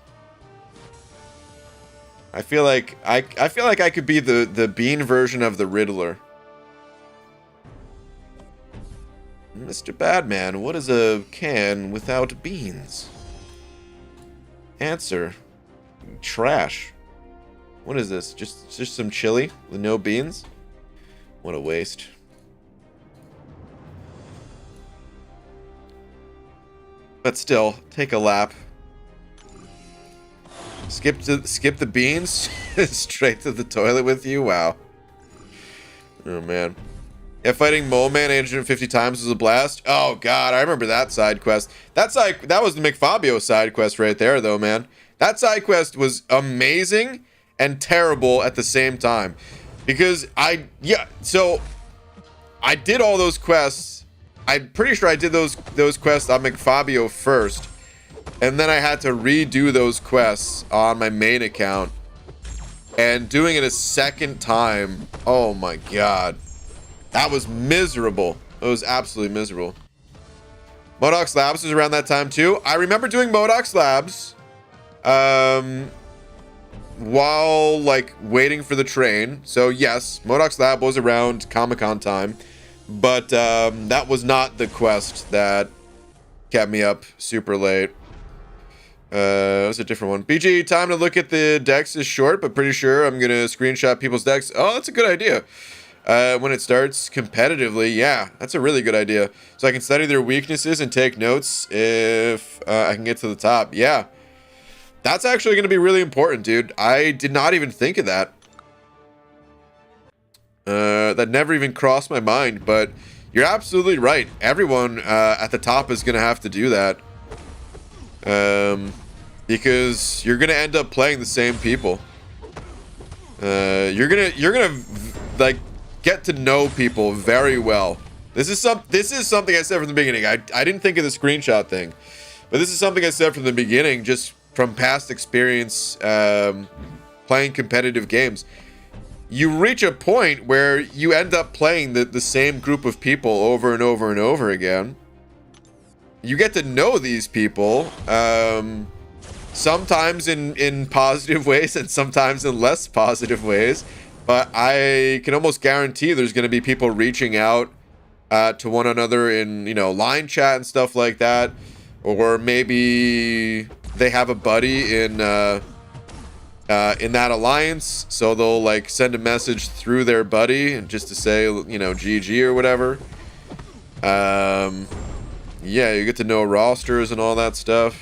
I feel like I could be the bean version of the Riddler. Mr. Badman, what is a can without beans? Answer. Trash. What is this? Just some chili with no beans? What a waste. But still, take a lap. Skip the beans? Straight to the toilet with you? Wow. Oh man. Yeah, fighting Mole Man 850 times was a blast. Oh god, I remember that side quest. That was the McFabio side quest right there though, man. That side quest was amazing and terrible at the same time. Because so I did all those quests. I'm pretty sure I did those quests on McFabio first. And then I had to redo those quests on my main account. And doing it a second time, oh my god. That was miserable. It was absolutely miserable. Modox Labs was around that time too. I remember doing Modox Labs while like waiting for the train. So yes, Modox Lab was around Comic-Con time, but that was not the quest that kept me up super late. It was a different one. BG, time to look at the decks is short, but pretty sure I'm gonna screenshot people's decks. Oh, that's a good idea. When it starts competitively, yeah, that's a really good idea. So I can study their weaknesses and take notes if I can get to the top. Yeah, that's actually going to be really important, dude. I did not even think of that. That never even crossed my mind, but you're absolutely right. Everyone at the top is going to have to do that. because you're gonna end up playing the same people. You're gonna like get to know people very well. This is something I said from the beginning. I didn't think of the screenshot thing, but this is something I said from the beginning, just from past experience playing competitive games. You reach a point where you end up playing the same group of people over and over and over again. You get to know these people, sometimes in positive ways and sometimes in less positive ways. But I can almost guarantee there's going to be people reaching out to one another in, you know, line chat and stuff like that. Or maybe they have a buddy in that alliance, so they'll like send a message through their buddy and just to say, you know, GG or whatever. Yeah, you get to know rosters and all that stuff.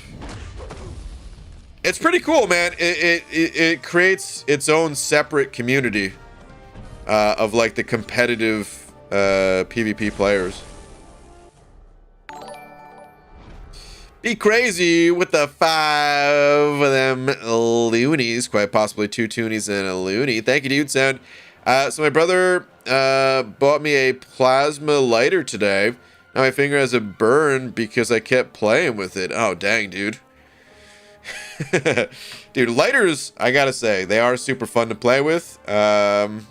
It's pretty cool, man. It creates its own separate community of like the competitive PvP players. Be crazy with the 5 of them loonies, quite possibly 2 toonies and a loony. Thank you, dude. Sound. So my brother bought me a plasma lighter today. Now my finger has a burn because I kept playing with it. Oh, dang, dude. Dude, lighters, I gotta say, they are super fun to play with. I've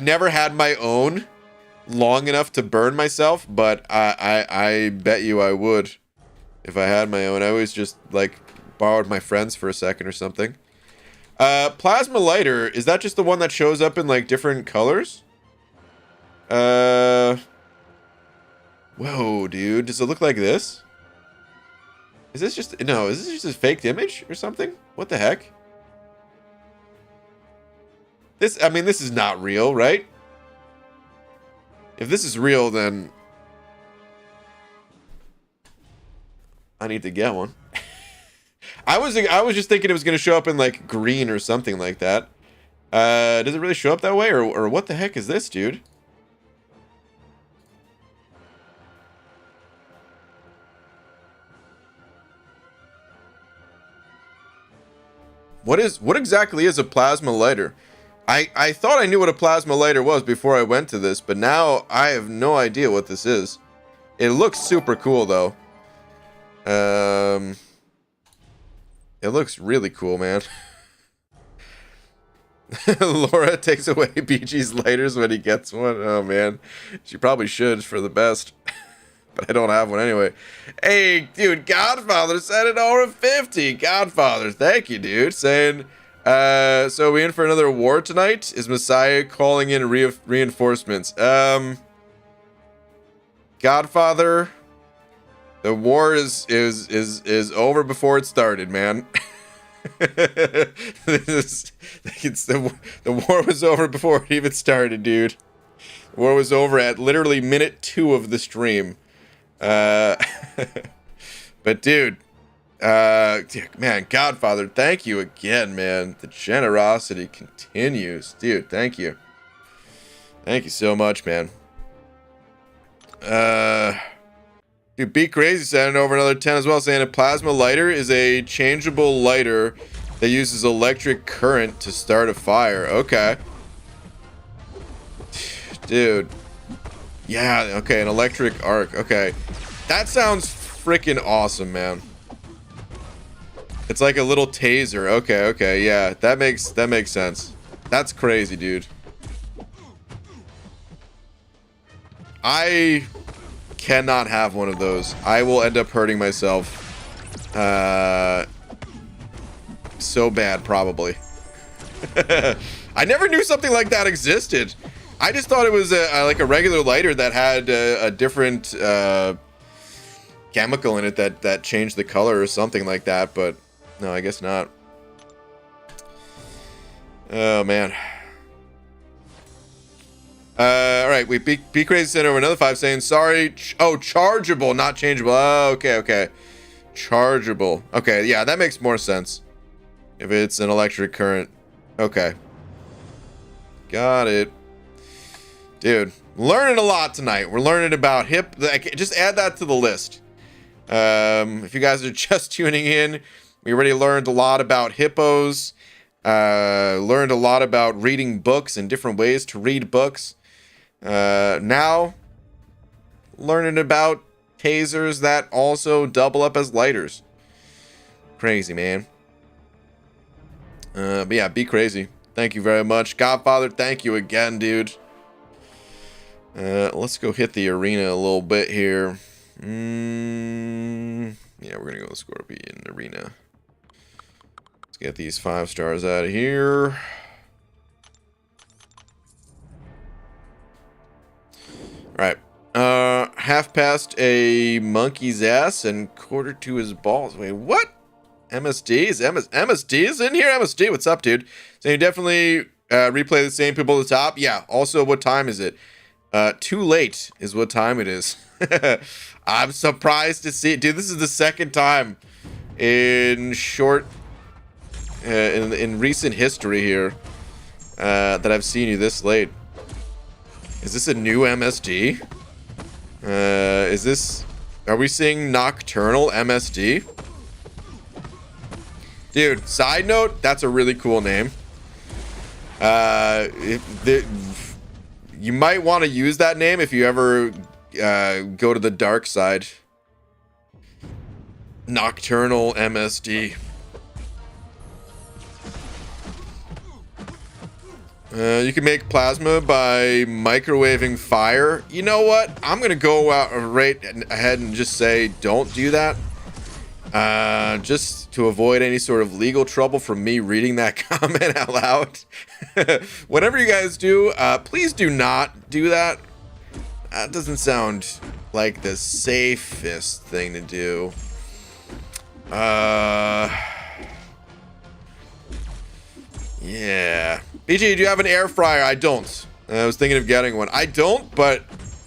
never had my own long enough to burn myself, but I bet you I would if I had my own. I always just, like, borrowed my friends for a second or something. Plasma lighter, is that just the one that shows up in, like, different colors? Whoa, dude. Does it look like this? Is this just... No, is this just a faked image or something? What the heck? This... I mean, this is not real, right? If this is real, then... I need to get one. I was just thinking it was going to show up in, like, green or something like that. Does it really show up that way? Or what the heck is this, dude? What exactly is a plasma lighter? I thought I knew what a plasma lighter was before I went to this, but now I have no idea what this is. It looks super cool though. It looks really cool, man. Laura takes away BG's lighters when he gets one. Oh man, she probably should for the best. But I don't have one anyway. Hey, dude, Godfather said it over 50. Godfather, thank you, dude. Saying, so we in for another war tonight? Is Messiah calling in reinforcements? Godfather, the war is over before it started, man. The war was over before it even started, dude. The war was over at literally minute 2 of the stream. But dude, man, Godfather, thank you again, man. The generosity continues, dude. Thank you so much, man. Dude, Be Crazy sent over another 10 as well, saying a plasma lighter is a changeable lighter that uses electric current to start a fire. Okay, dude. Yeah, okay, an electric arc. Okay. That sounds freaking awesome, man. It's like a little taser. Okay, yeah. That makes sense. That's crazy, dude. I cannot have one of those. I will end up hurting myself. So bad, probably. I never knew something like that existed. I just thought it was like a regular lighter that had a different chemical in it that changed the color or something like that, but no, I guess not. Oh man. All right, we Be Crazy sent over another 5 saying sorry. Chargeable, not changeable. Oh, okay. Chargeable. Okay, yeah, that makes more sense. If it's an electric current. Okay. Got it. Dude, learning a lot tonight. We're learning about just add that to the list. If you guys are just tuning in, we already learned a lot about hippos. Learned a lot about reading books and different ways to read books. Now, learning about tasers that also double up as lighters. Crazy, man. But yeah, be crazy. Thank you very much. Godfather, thank you again, dude. Let's go hit the arena a little bit here. Yeah, we're gonna go Scorpion Arena. Let's get these 5 stars out of here. Alright. Half past a monkey's ass and quarter to his balls. Wait, what? MSD? MSD is in here? MSD, what's up, dude? So you definitely replay the same people at the top? Yeah. Also, what time is it? Too late is what time it is. I'm surprised to see it. Dude, this is the second time in in recent history here that I've seen you this late. Is this a new MSD? Are we seeing Nocturnal MSD? Dude, side note, that's a really cool name. You might want to use that name if you ever go to the dark side. Nocturnal MSD. You can make plasma by microwaving fire. You know what? I'm going to go out right ahead and just say don't do that. Just to avoid any sort of legal trouble from me reading that comment out loud. Whatever you guys do, please do not do that. That doesn't sound like the safest thing to do. Yeah. BG, do you have an air fryer? I don't. I was thinking of getting one. I don't, but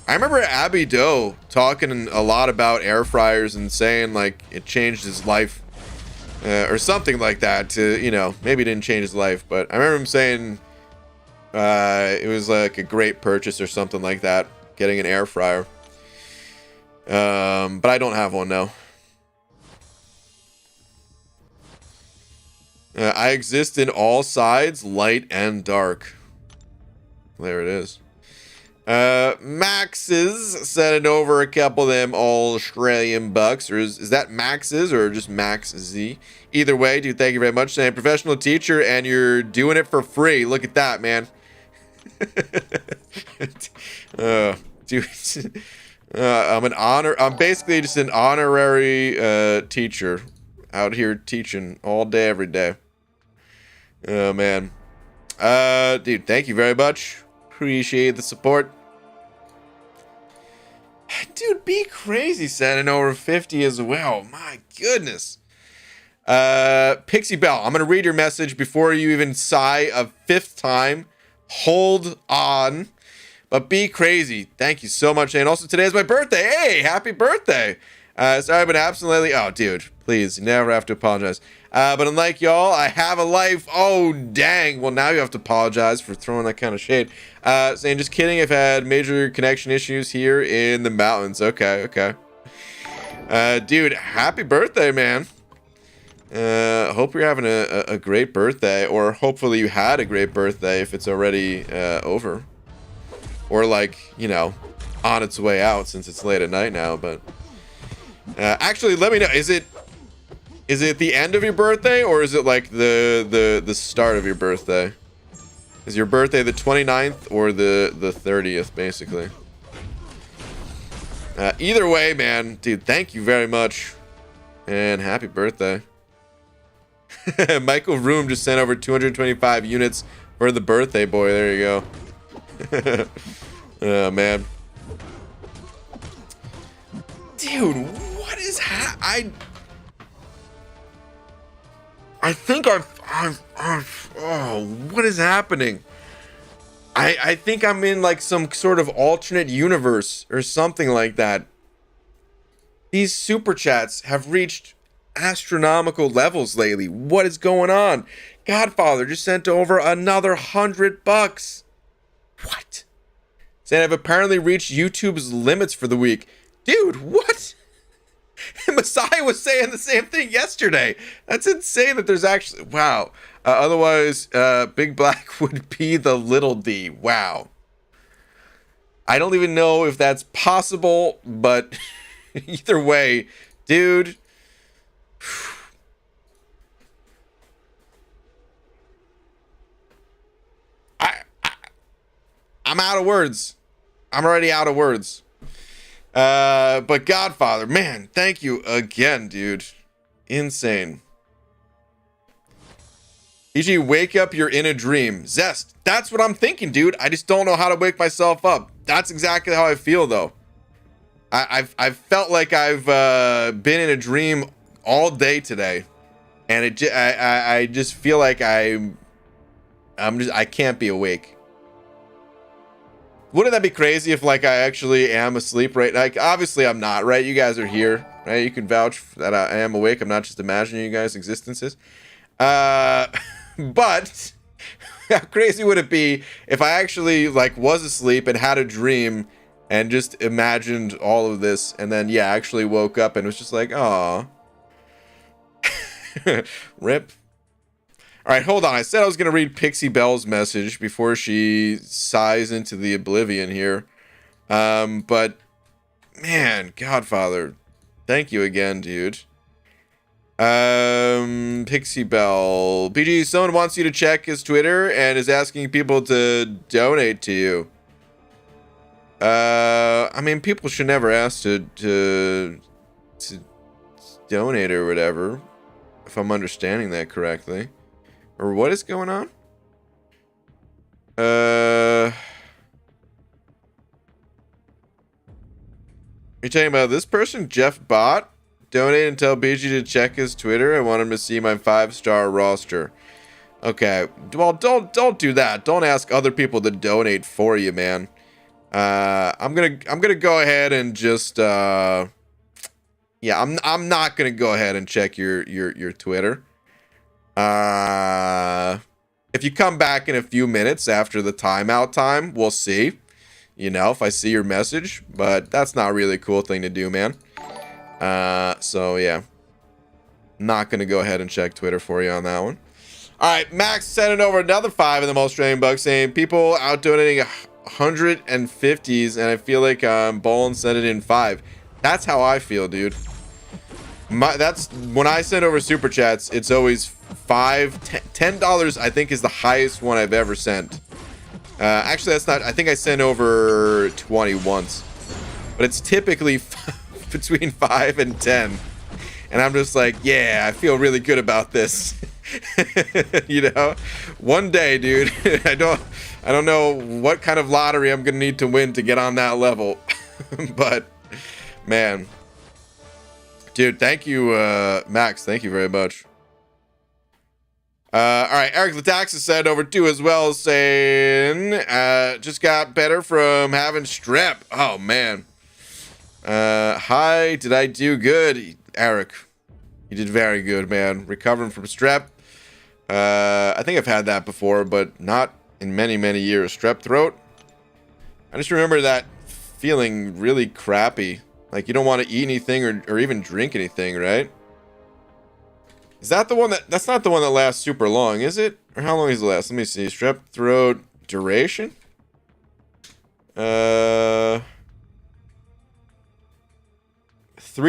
I remember Abby Doe talking a lot about air fryers and saying like it changed his life or something like that. To, you know, maybe it didn't change his life, but I remember him saying it was like a great purchase or something like that, getting an air fryer. But I don't have one now. I exist in all sides, light and dark. There it is. Max's sending over a couple of them Australian bucks. Or is that Max's or just Max Z? Either way, dude, thank you very much. Saying professional teacher and you're doing it for free. Look at that, man. Dude. I'm basically just an honorary teacher out here teaching all day, every day. Oh, man. Dude, thank you very much. Appreciate the support. Dude, be crazy sending over 50 as well. My goodness. Pixie Bell, I'm going to read your message before you even sigh a 5th time. Hold on. But be crazy. Thank you so much. And also, today is my birthday. Hey, happy birthday. Sorry I've been absent lately. Oh, dude, please, you never have to apologize. But unlike y'all, I have a life. Oh, dang. Well, now you have to apologize for throwing that kind of shade. Saying, just kidding. I've had major connection issues here in the mountains. Okay, okay. Dude, happy birthday, man. Hope you're having a great birthday. Or hopefully you had a great birthday if it's already over. Or, like, you know, on its way out since it's late at night now. But actually, let me know. Is it the end of your birthday, or is it like the start of your birthday? Is your birthday the 29th or the 30th, basically? Either way, man, dude, thank you very much, and happy birthday. Michael Room just sent over 225 units for the birthday boy. There you go. Oh, man. Dude, what is I think oh, what is happening? I think I'm in like some sort of alternate universe or something like that. These super chats have reached astronomical levels lately. What is going on? Godfather just sent over another $100. What? Saying I've apparently reached YouTube's limits for the week. Dude, what? Messiah was saying the same thing yesterday. That's insane that there's actually, wow. Otherwise, Big Black would be the little D. Wow. I don't even know if that's possible, but either way, dude. I'm out of words. I'm already out of words. But Godfather, man, thank you again, dude. Insane. E.g., wake up, you're in a dream. Zest, that's what I'm thinking, dude. I just don't know how to wake myself up. That's exactly how I feel, though. I've felt like I've been in a dream all day today, and I just feel like I can't be awake. Wouldn't that be crazy if like I actually am asleep, right? Like obviously I'm not, right? You guys are here, right? You can vouch that I am awake. I'm not just imagining you guys' existences. But how crazy would it be if I actually like was asleep and had a dream and just imagined all of this, and then yeah, actually woke up and was just like, "Aw." Rip. All right, hold on. I said I was going to read Pixie Belle's message before she sighs into the oblivion here. But, man, Godfather, thank you again, dude. Pixie Belle. PG, someone wants you to check his Twitter and is asking people to donate to you. I mean, people should never ask to donate or whatever, if I'm understanding that correctly. Or what is going on? You're talking about this person, Jeff Bott? Donate and tell BG to check his Twitter. I want him to see my 5-star roster. Okay, well, don't do that. Don't ask other people to donate for you, man. I'm gonna go ahead and just yeah, I'm not gonna go ahead and check your Twitter. If you come back in a few minutes after the timeout time, we'll see. You know, if I see your message, but that's not really a cool thing to do, man. So yeah, not gonna go ahead and check Twitter for you on that one. All right, Max sending over another 5 in the most Australian bucks, saying people out donating 150s, and I feel like Bolin sent it in 5. That's how I feel, dude. That's when I send over super chats, it's always $10. I think is the highest one I've ever sent. Actually, that's not. I think I sent over 20 once, but it's typically between 5 and 10. And I'm just like, yeah, I feel really good about this. You know, one day, dude. I don't know what kind of lottery I'm gonna need to win to get on that level, but man. Dude, thank you, Max. Thank you very much. All right, Eric Latax is sent over too as well, saying, just got better from having strep. Oh, man. Hi, did I do good? Eric, you did very good, man. Recovering from strep. I think I've had that before, but not in many, many years. Strep throat. I just remember that feeling really crappy. Like, you don't want to eat anything or even drink anything, right? Is that the one that's not the one that lasts super long, is it? Or how long does it last? Let me see. Strep throat duration? 3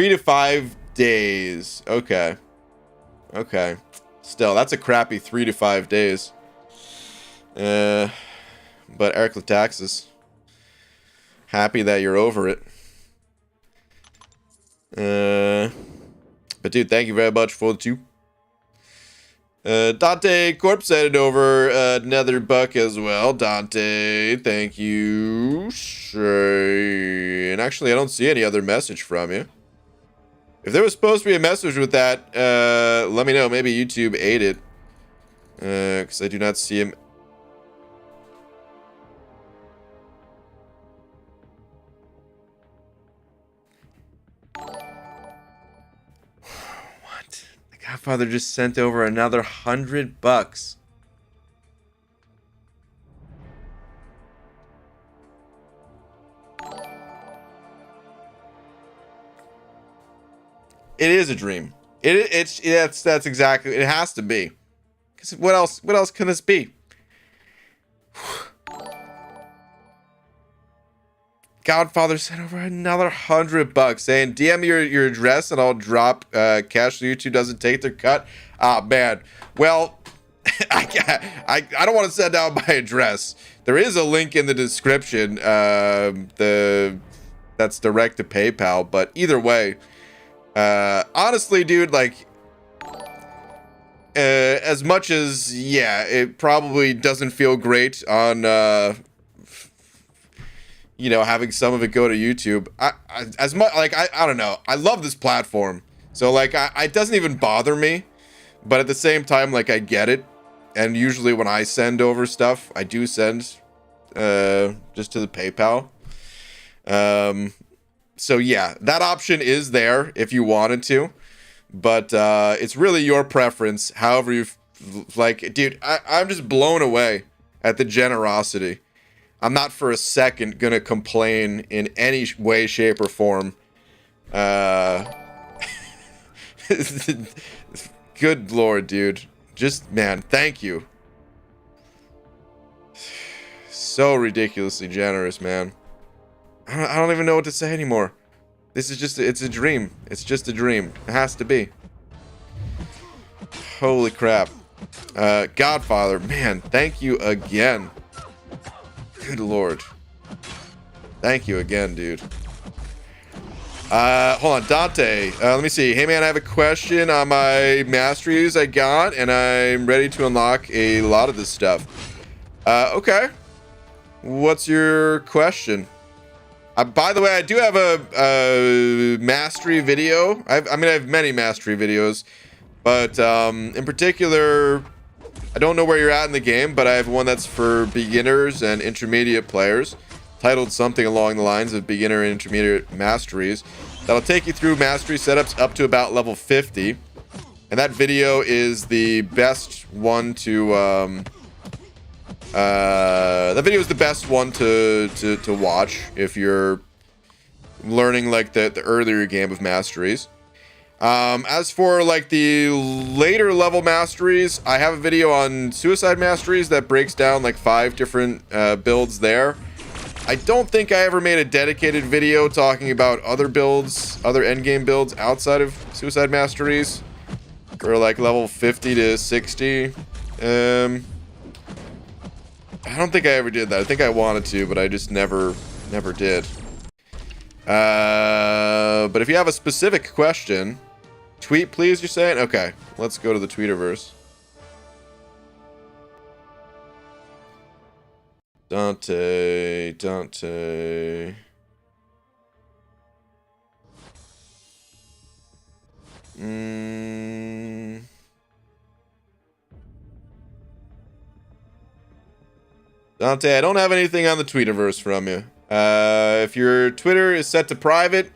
to 5 days. Okay. Okay. Still, that's a crappy 3 to 5 days. But Eric Lataxis, happy that you're over it. But dude, thank you very much for the 2. Dante Corp sent it over another buck as well. Dante, thank you. Sure. And actually, I don't see any other message from you. If there was supposed to be a message with that, let me know. Maybe YouTube ate it. Because I do not see him. Godfather just sent over another $100. It is a dream. That's exactly, it has to be. Because what else can this be? Godfather sent over another $100 saying, DM me your address and I'll drop cash so YouTube doesn't take their cut. Ah, man. Well, I don't want to send out my address. There is a link in the description. That's direct to PayPal. But either way, honestly, dude, like, as much as, yeah, it probably doesn't feel great on, you know, having some of it go to YouTube. As much, like, I don't know. I love this platform. So, like, it doesn't even bother me. But at the same time, like, I get it. And usually when I send over stuff, I do send just to the PayPal. So, yeah, that option is there if you wanted to. But it's really your preference. However you, like, dude, I'm just blown away at the generosity. I'm not for a second gonna complain in any way, shape, or form. Good Lord, dude. Just, man, thank you. So ridiculously generous, man. I don't even know what to say anymore. This is just, it's a dream. It's just a dream. It has to be. Holy crap. Godfather, man, thank you again. Good Lord. Thank you again, dude. Hold on, Dante. Let me see. Hey, man, I have a question on my masteries I got, and I'm ready to unlock a lot of this stuff. Okay. What's your question? By the way, I do have a mastery video. I have many mastery videos, but in particular, I don't know where you're at in the game, but I have one that's for beginners and intermediate players, titled something along the lines of beginner and intermediate masteries. That'll take you through mastery setups up to about level 50. And that video is the best one to watch if you're learning like the earlier game of masteries. As for like the later level masteries, I have a video on suicide masteries that breaks down like 5 different builds there. I don't think I ever made a dedicated video talking about other builds, other endgame builds outside of suicide masteries for like level 50 to 60. I don't think I ever did that. I think I wanted to, but I just never did. But if you have a specific question, tweet please, you're saying? Okay, let's go to the Tweeterverse. Dante. Dante, I don't have anything on the Tweeterverse from you. If your Twitter is set to private,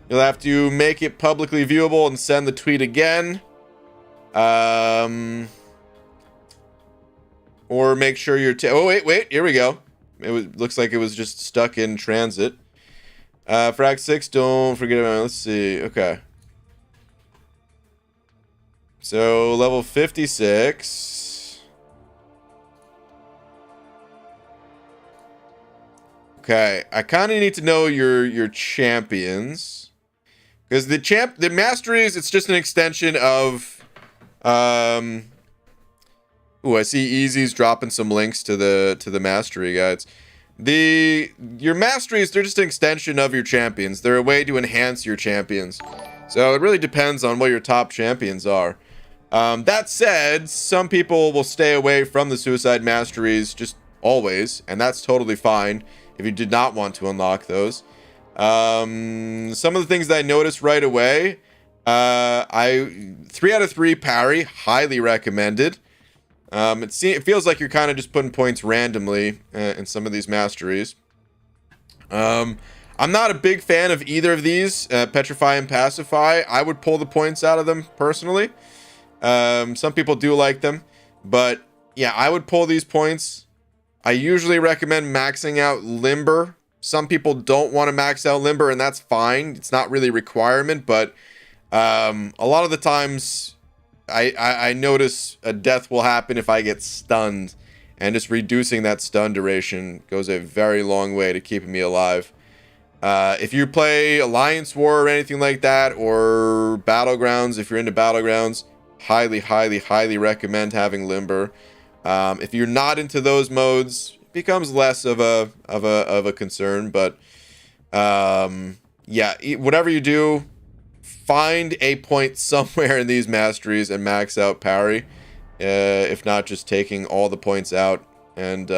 you'll have to make it publicly viewable and send the tweet again. Or make sure you're... oh, wait. Here we go. Looks like it was just stuck in transit. Frag 6, don't forget about... let's see. Okay. So, level 56. Okay. I kind of need to know your champions. Because the Masteries, it's just an extension of... ooh, I see Easy's dropping some links to the mastery guides. Your masteries, they're just an extension of your champions. They're a way to enhance your champions. So it really depends on what your top champions are. That said, some people will stay away from the suicide masteries just always, and that's totally fine if you did not want to unlock those. Some of the things that I noticed right away, 3 out of 3 parry, highly recommended. It feels like you're kind of just putting points randomly in some of these masteries. I'm not a big fan of either of these, Petrify and Pacify. I would pull the points out of them personally. Some people do like them, but yeah, I would pull these points. I usually recommend maxing out Limber. Some people don't want to max out Limber, and that's fine. It's not really a requirement, but A lot of the times I notice a death will happen if I get stunned, and just reducing that stun duration goes a very long way to keeping me alive. If you play Alliance War or anything like that, or Battlegrounds, if you're into Battlegrounds, highly recommend having Limber. If you're not into those modes, it becomes less of a concern. But yeah, whatever you do, find a point somewhere in these masteries and max out parry. If not, just taking all the points out, and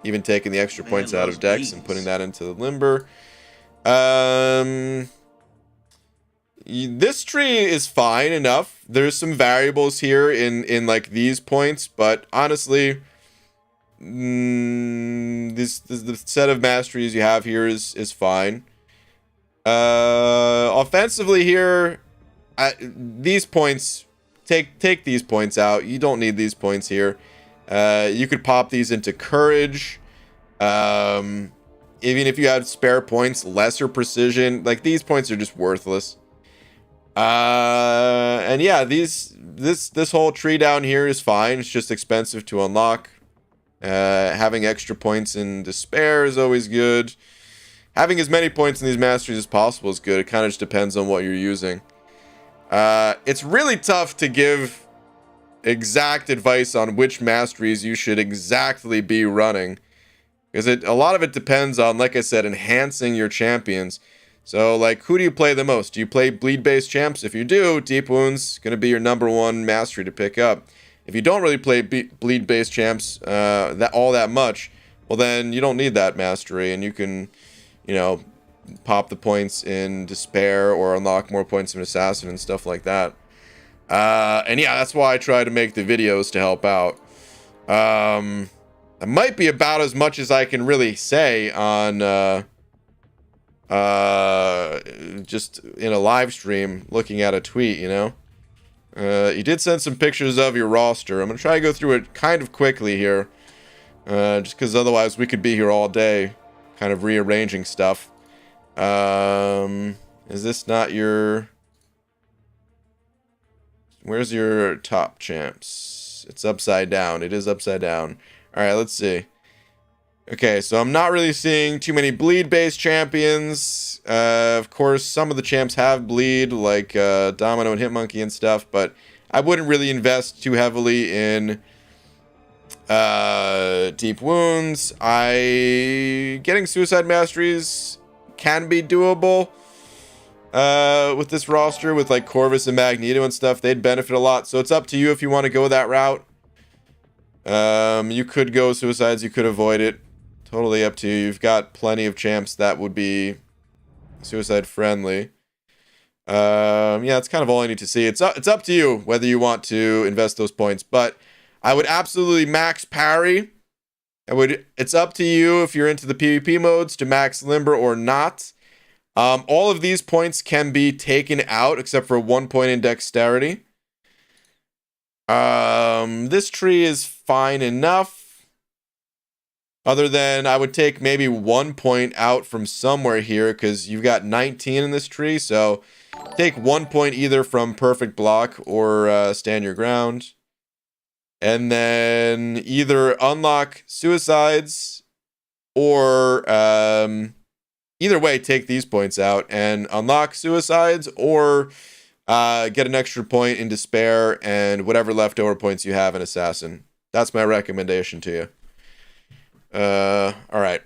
even taking the extra points out of Dex and putting that into the Limber. This tree is fine enough. There's some variables here in like these points, but honestly, the set of masteries you have here is fine. Offensively here, these points, take these points out. You don't need these points here. You could pop these into courage. Even if you have spare points, lesser precision, like these points are just worthless. And yeah, this whole tree down here is fine. It's just expensive to unlock. Having extra points in despair is always good. Having as many points in these masteries as possible is good. It kind of just depends on what you're using. It's really tough to give exact advice on which masteries you should exactly be running, because a lot of it depends on, like I said, enhancing your champions. So, like, who do you play the most? Do you play bleed-based champs? If you do, Deep Wound's going to be your #1 mastery to pick up. If you don't really play bleed-based champs that much, well, then you don't need that mastery, and you can, you know, pop the points in Despair or unlock more points in Assassin and stuff like that. And yeah, that's why I try to make the videos to help out. That might be about as much as I can really say on just in a live stream looking at a tweet, you know. You did send some pictures of your roster. I'm gonna try to go through it kind of quickly here, just because otherwise we could be here all day kind of rearranging stuff. Is this not your... Where's your top champs? It's upside down. It is upside down. Alright, let's see. Okay, so I'm not really seeing too many bleed-based champions. Of course, some of the champs have bleed, like Domino and Hitmonkey and stuff, but I wouldn't really invest too heavily in Deep Wounds. Getting Suicide Masteries can be doable with this roster, with like Corvus and Magneto and stuff. They'd benefit a lot, so it's up to you if you want to go that route. You could go Suicides, you could avoid it. Totally up to you. You've got plenty of champs that would be suicide friendly. Yeah, that's kind of all I need to see. It's up to you whether you want to invest those points, but I would absolutely max parry. It's up to you if you're into the PvP modes to max Limber or not. All of these points can be taken out except for 1 point in dexterity. This tree is fine enough. Other than I would take maybe 1 point out from somewhere here, because you've got 19 in this tree. So take 1 point either from Perfect Block or Stand Your Ground. And then either unlock Suicides or either way, take these points out and unlock Suicides, or get an extra point in Despair and whatever leftover points you have in Assassin. That's my recommendation to you. All right.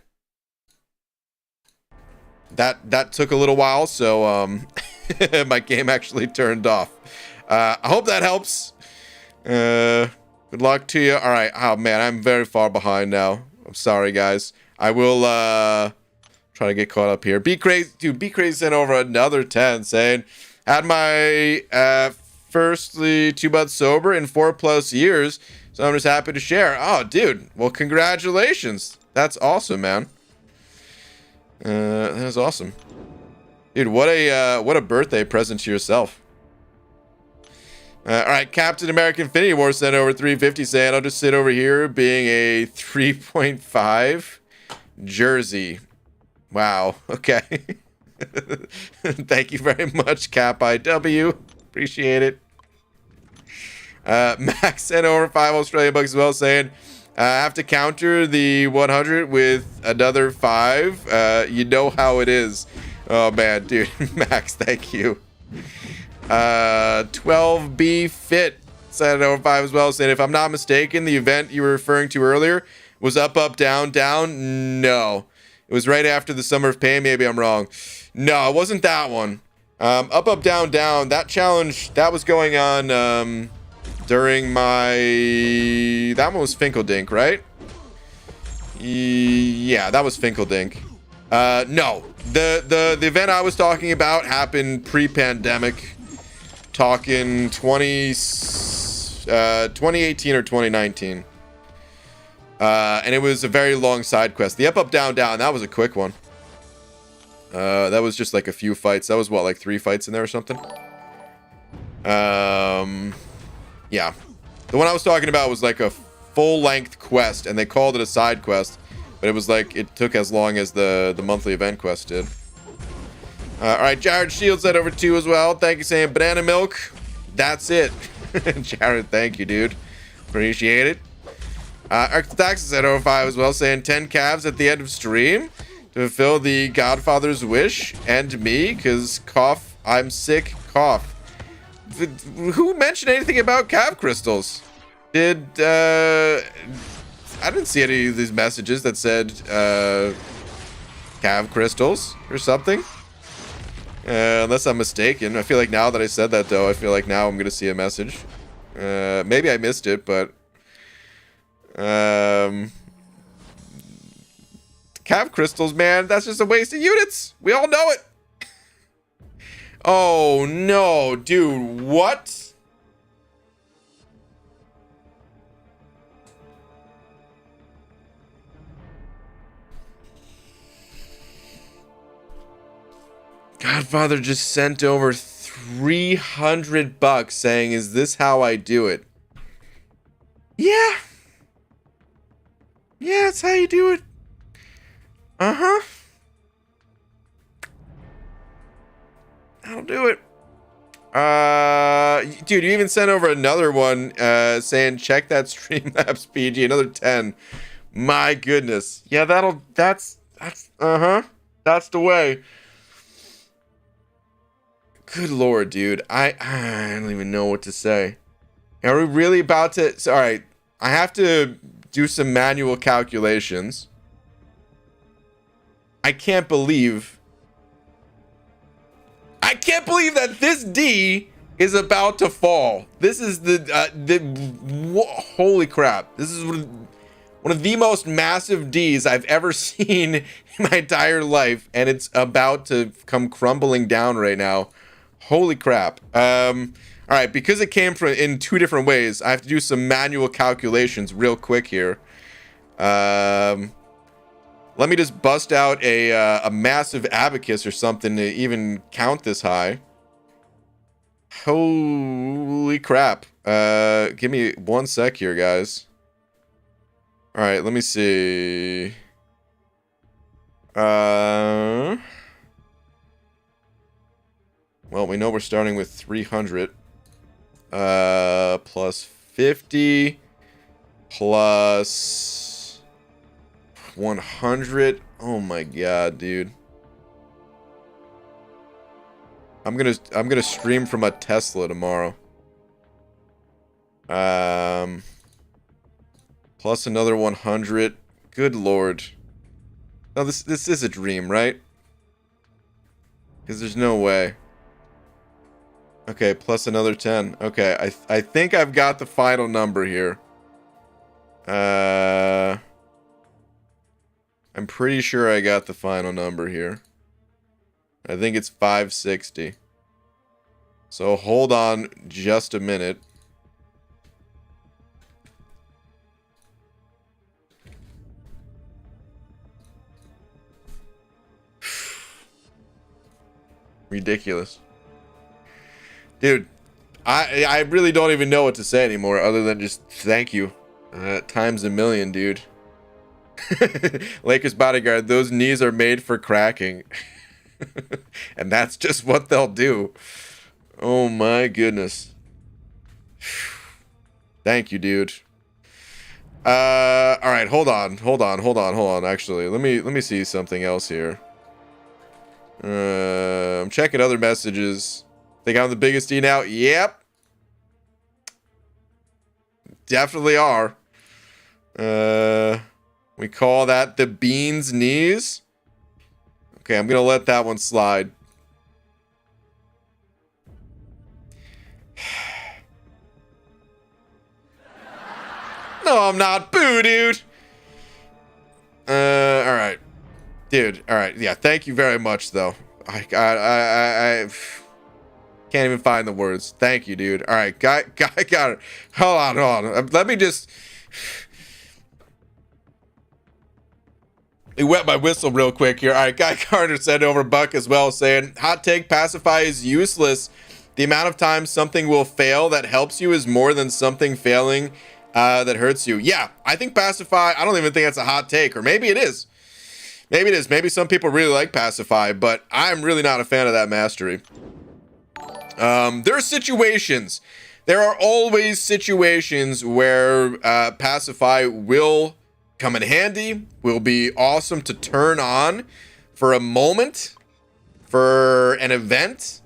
That took a little while, so my game actually turned off. I hope that helps. Good luck to you. All right. Oh man, I'm very far behind now. I'm sorry, guys. I will try to get caught up here. Be Crazy, dude. Be Crazy sent over another 10, saying, "Had my firstly 2 months sober in 4+ years, so I'm just happy to share." Oh, dude. Well, congratulations. That's awesome, man. That is awesome, dude. What a birthday present to yourself. All right, Captain American Infinity War sent over 350, saying, "I'll just sit over here being a 3.5 jersey." Wow. Okay. Thank you very much, Cap IW. Appreciate it. Max sent over 5 Australian bucks as well, saying, I have to counter the 100 with another 5. You know how it is. Oh, man, dude. Max, thank you. 12B Fit sent over 5 as well, saying, if I'm not mistaken, the event you were referring to earlier was up, up, down, down. No. It was right after the Summer of Pain. Maybe I'm wrong. No, it wasn't that one. Up, up, down, down. That challenge, that was going on during my... That one was Finkeldink, right? Yeah, that was Finkeldink. No. The event I was talking about happened pre-pandemic. Talking 2018 or 2019. And it was a very long side quest. The up, up, down, down, that was a quick one. That was just like a few fights. That was what, like 3 fights in there or something? Yeah. The one I was talking about was like a full-length quest, and they called it a side quest, but it was like, it took as long as the monthly event quest did. Alright, Jared Shields said over 2 as well. Thank you, saying banana milk. That's it. Jared, thank you, dude. Appreciate it. Architax said over 5 as well, saying 10 calves at the end of stream to fulfill the Godfather's wish and me, because cough, I'm sick, cough. Who mentioned anything about calf crystals? I didn't see any of these messages that said calf crystals or something. Unless I'm mistaken. I feel like now that I said that, though, I feel like now I'm going to see a message. Maybe I missed it, but... calf crystals, man, that's just a waste of units. We all know it. Oh, no, dude, what? Godfather just sent over 300 bucks saying, is this how I do it? Yeah. Yeah, that's how you do it. Uh-huh. I'll do it. Dude, you even sent over another one saying check that Streamlabs PG, another 10. My goodness. Yeah, that's uh-huh. That's the way. Good lord, dude. I don't even know what to say. Are we really about to... So, all right, I have to do some manual calculations. I can't believe that this D is about to fall. This is holy crap. This is one of the most massive Ds I've ever seen in my entire life, and it's about to come crumbling down right now. Holy crap. All right, because it came from in 2 different ways, I have to do some manual calculations real quick here. Let me just bust out a massive abacus or something to even count this high. Holy crap. Give me 1 sec here, guys. All right, let me see. Well, we know we're starting with 300. Plus 50. Plus 100. Oh my god, dude. I'm gonna stream from a Tesla tomorrow. Plus another 100. Good lord. No, this is a dream, right? Because there's no way. Okay, plus another 10. Okay, I think I've got the final number here. I'm pretty sure I got the final number here. I think it's 560. So hold on just a minute. Ridiculous. Dude, I really don't even know what to say anymore other than just thank you. Times a million, dude. Lakers bodyguard, those knees are made for cracking. And that's just what they'll do. Oh my goodness. Thank you, dude. All right, hold on. Actually, let me see something else here. I'm checking other messages. Think I'm the biggest E now? Yep. Definitely are. We call that the bean's knees. Okay, I'm gonna let that one slide. No, I'm not. Boo, dude. All right, dude. All right, yeah. Thank you very much, though. I can't even find the words. Thank you, dude. All right, guy got it. Hold on. Let me just. He wet my whistle real quick here. All right, Guy Carter said over Buck as well, saying, hot take, Pacify is useless. The amount of times something will fail that helps you is more than something failing that hurts you. Yeah, I think Pacify, I don't even think that's a hot take, or maybe it is. Maybe it is. Maybe some people really like Pacify, but I'm really not a fan of that mastery. There are situations. There are always situations where Pacify will come in handy, will be awesome to turn on for a moment, for an event,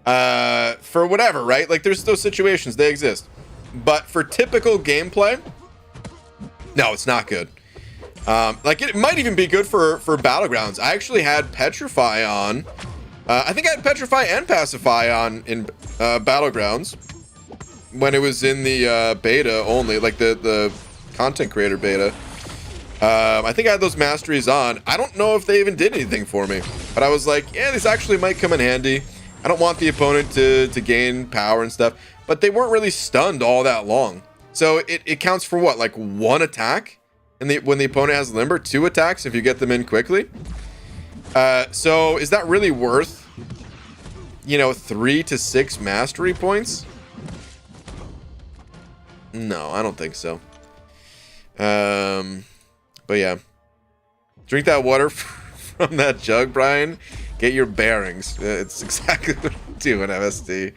for whatever, right? Like, there's those situations, they exist. But for typical gameplay, no, it's not good. Like, it might even be good for Battlegrounds. I actually had Petrify on. I think I had Petrify and Pacify on in Battlegrounds when it was in the beta only, like the content creator beta. I think I had those masteries on. I don't know if they even did anything for me, but I was like, yeah, this actually might come in handy. I don't want the opponent to gain power and stuff, but they weren't really stunned all that long. So it counts for what, like one attack? And when the opponent has limber, 2 attacks if you get them in quickly. So is that really worth, 3 to 6 mastery points? No, I don't think so. But yeah, drink that water from that jug, Brian. Get your bearings. It's exactly what I do in MSD.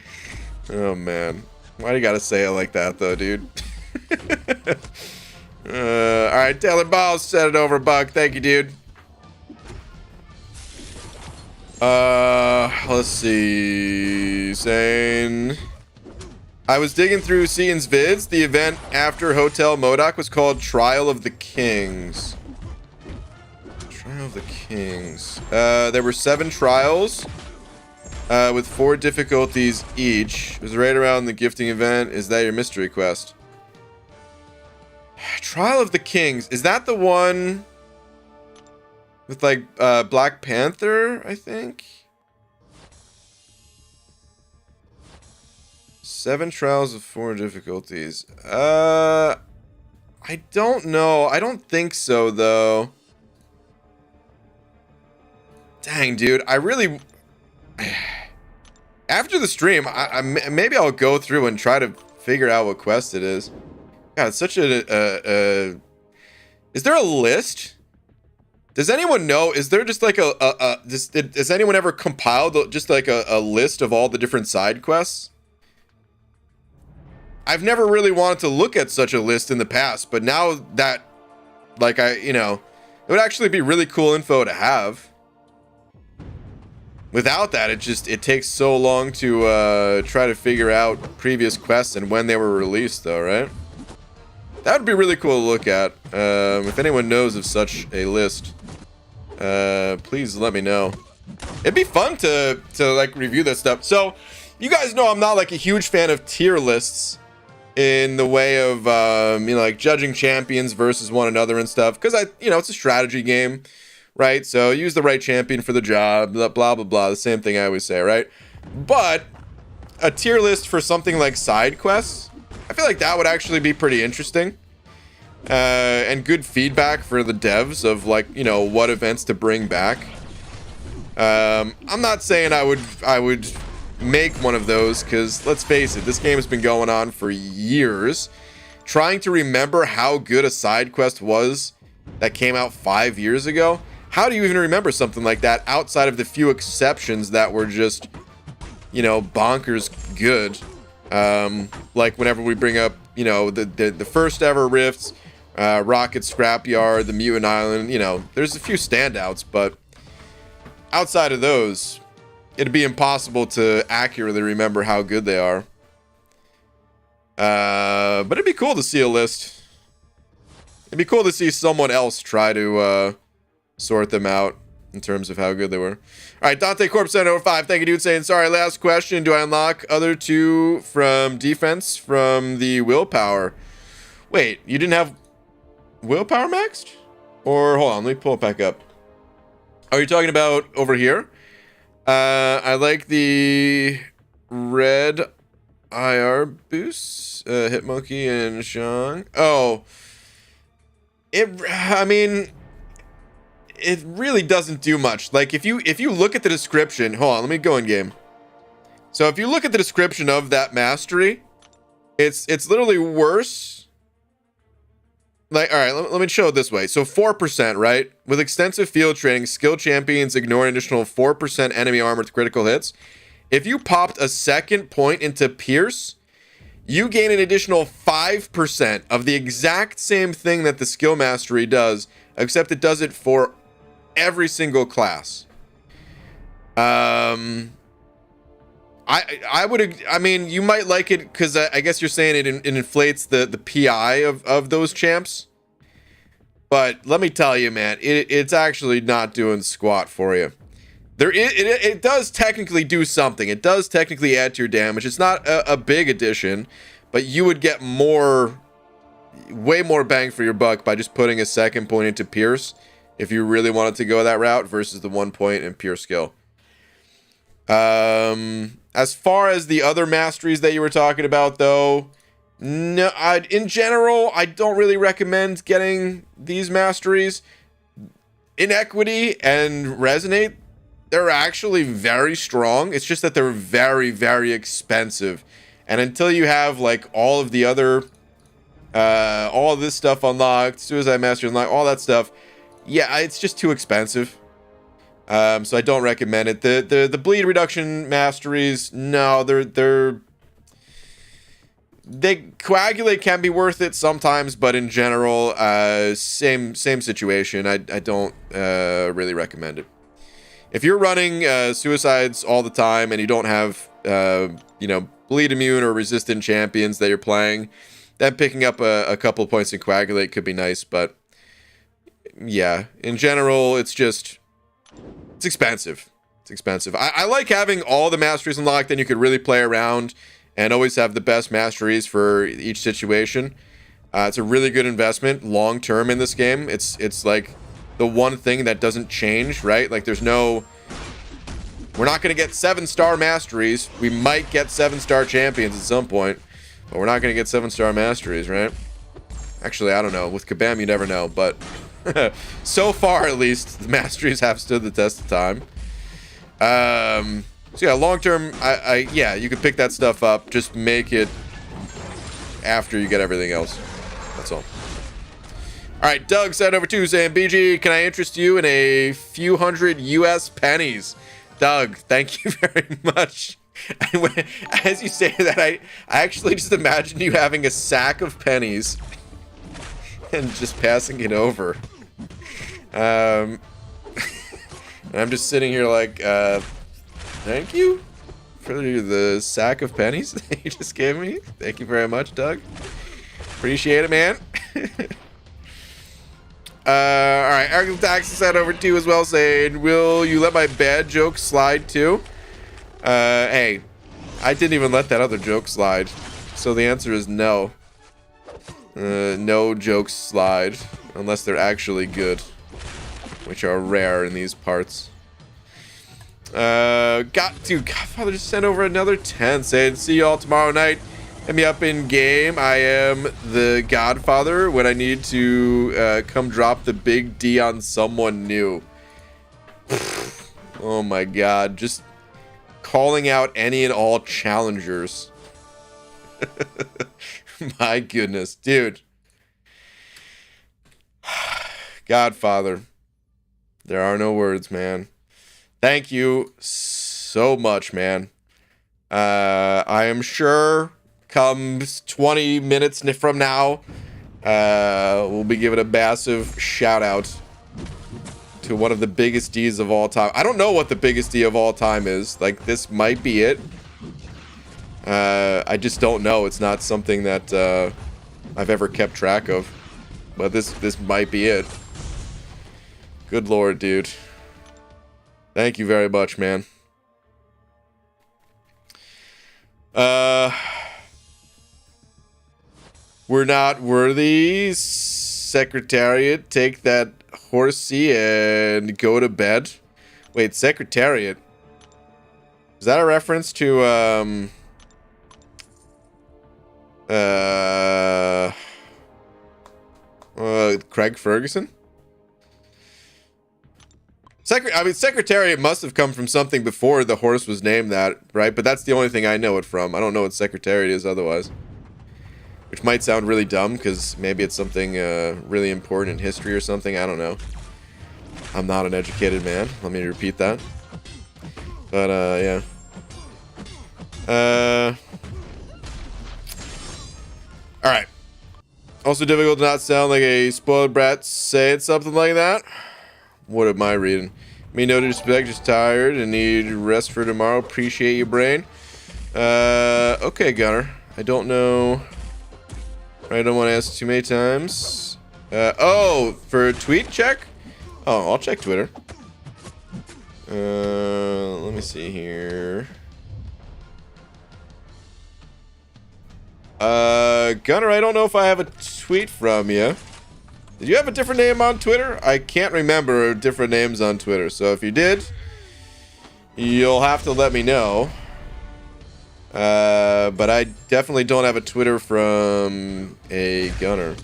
Oh man, why do you gotta say it like that though, dude? All right, Taylor Balls set it over, Buck. Thank you, dude. Let's see. Zane. I was digging through Seaton's vids. The event after Hotel Modoc was called Trial of the Kings. Trial of the Kings. There were 7 trials with 4 difficulties each. It was right around the gifting event. Is that your mystery quest? Trial of the Kings. Is that the one with like Black Panther, I think? 7 trials of 4 difficulties. I don't know. I don't think so, though. Dang, dude. I really... After the stream, maybe I'll go through and try to figure out what quest it is. God, it's such a... Is there a list? Does anyone know? Is there just like has anyone ever compiled just like a list of all the different side quests? I've never really wanted to look at such a list in the past, but now that, like, it would actually be really cool info to have. Without that, it takes so long to try to figure out previous quests and when they were released, though, right? That would be really cool to look at. If anyone knows of such a list, please let me know. It'd be fun to like review this stuff. So, you guys know I'm not like a huge fan of tier lists in the way of like judging champions versus one another and stuff, because it's a strategy game, right? So use the right champion for the job, blah blah blah, the same thing I always say, right? But a tier list for something like side quests, I feel like that would actually be pretty interesting, and good feedback for the devs of like what events to bring back. I'm not saying I would make one of those, because let's face it, this game has been going on for years. Trying to remember how good a side quest was that came out 5 years ago, how do you even remember something like that outside of the few exceptions that were just, you know, bonkers good? Like whenever we bring up, you know, the first ever rifts, Rocket Scrapyard, the Mutant Island, you know, there's a few standouts, but outside of those, it'd be impossible to accurately remember how good they are. But it'd be cool to see a list. It'd be cool to see someone else try to sort them out in terms of how good they were. All right, Dante Corp 705. Thank you, dude. Saying, sorry, last question. Do I unlock other two from defense from the willpower? Wait, you didn't have willpower maxed? Or, hold on, let me pull it back up. Are you talking about over here? I like the red IR boosts. Hitmonkey and Shang. Oh. I mean, it really doesn't do much. Like if you look at the description, hold on, let me go in game. So if you look at the description of that mastery, it's literally worse. Like, all right, let me show it this way. So 4%, right? With extensive field training, skill champions ignore an additional 4% enemy armor with critical hits. If you popped a second point into Pierce, you gain an additional 5% of the exact same thing that the skill mastery does, except it does it for every single class. I mean, you might like it because I guess you're saying it inflates the PI of those champs. But let me tell you, man, it's actually not doing squat for you. It does technically do something. It does technically add to your damage. It's not a big addition, but you would get way more bang for your buck by just putting a second point into Pierce if you really wanted to go that route versus the 1 point in pure skill. As far as the other masteries that you were talking about, though, no, in general, I don't really recommend getting these masteries. Inequity and Resonate, they're actually very strong. It's just that they're very, very expensive. And until you have like all of the other, all of this stuff unlocked, Suicide Mastery unlocked, all that stuff, yeah, it's just too expensive. So I don't recommend it. The bleed reduction masteries, no, they coagulate can be worth it sometimes, but in general, same situation. I don't really recommend it. If you're running suicides all the time and you don't have, you know, bleed immune or resistant champions that you're playing, then picking up a couple points in coagulate could be nice. But yeah, in general, it's expensive. It's expensive. I like having all the masteries unlocked, and you could really play around and always have the best masteries for each situation. It's a really good investment long term in this game. It's like the one thing that doesn't change, right? Like we're not going to get 7-star masteries. We might get 7-star champions at some point, but we're not going to get 7-star masteries, right? Actually, I don't know. With Kabam, you never know, but so far at least, the masteries have stood the test of time. So yeah, long term, yeah, you could pick that stuff up. Just make it after you get everything else. That's all. All right, Doug said over to saying, BG, can I interest you in a few hundred US pennies? Doug, thank you very much. And as you say that, I actually just imagine you having a sack of pennies and just passing it over. And I'm just sitting here like, thank you for the sack of pennies that you just gave me. Thank you very much, Doug. Appreciate it, man. All right, Arkham Tax said over to you as well, saying, will you let my bad joke slide too? Hey, I didn't even let that other joke slide. So the answer is no. No jokes slide unless they're actually good, which are rare in these parts. Godfather just sent over another 10 saying, see y'all tomorrow night. Hit me up in game. I am the Godfather when I need to come drop the big D on someone new. Oh my god, just calling out any and all challengers. My goodness, dude. Godfather. There are no words, man. Thank you so much, man. I am sure come 20 minutes from now, we'll be giving a massive shout out to one of the biggest Ds of all time. I don't know what the biggest D of all time is. Like, this might be it. I just don't know. It's not something that I've ever kept track of. But this might be it. Good lord, dude. Thank you very much, man. We're not worthy. Secretariat, take that horsey and go to bed. Wait, Secretariat. Is that a reference to Craig Ferguson? Secretariat must have come from something before the horse was named that, right? But that's the only thing I know it from. I don't know what Secretariat is otherwise. Which might sound really dumb, because maybe it's something really important in history or something. I don't know. I'm not an educated man. Let me repeat that. But, yeah. Alright. Also difficult to not sound like a spoiled brat saying something like that. What am I reading? Me no disrespect, just tired and need rest for tomorrow. Appreciate your brain. Okay, Gunner. I don't know. I don't want to ask too many times. Oh, for a tweet check? Oh, I'll check Twitter. Let me see here. Gunner, I don't know if I have a tweet from you. Did you have a different name on Twitter? I can't remember different names on Twitter. So if you did, you'll have to let me know. But I definitely don't have a Twitter from a Gunner.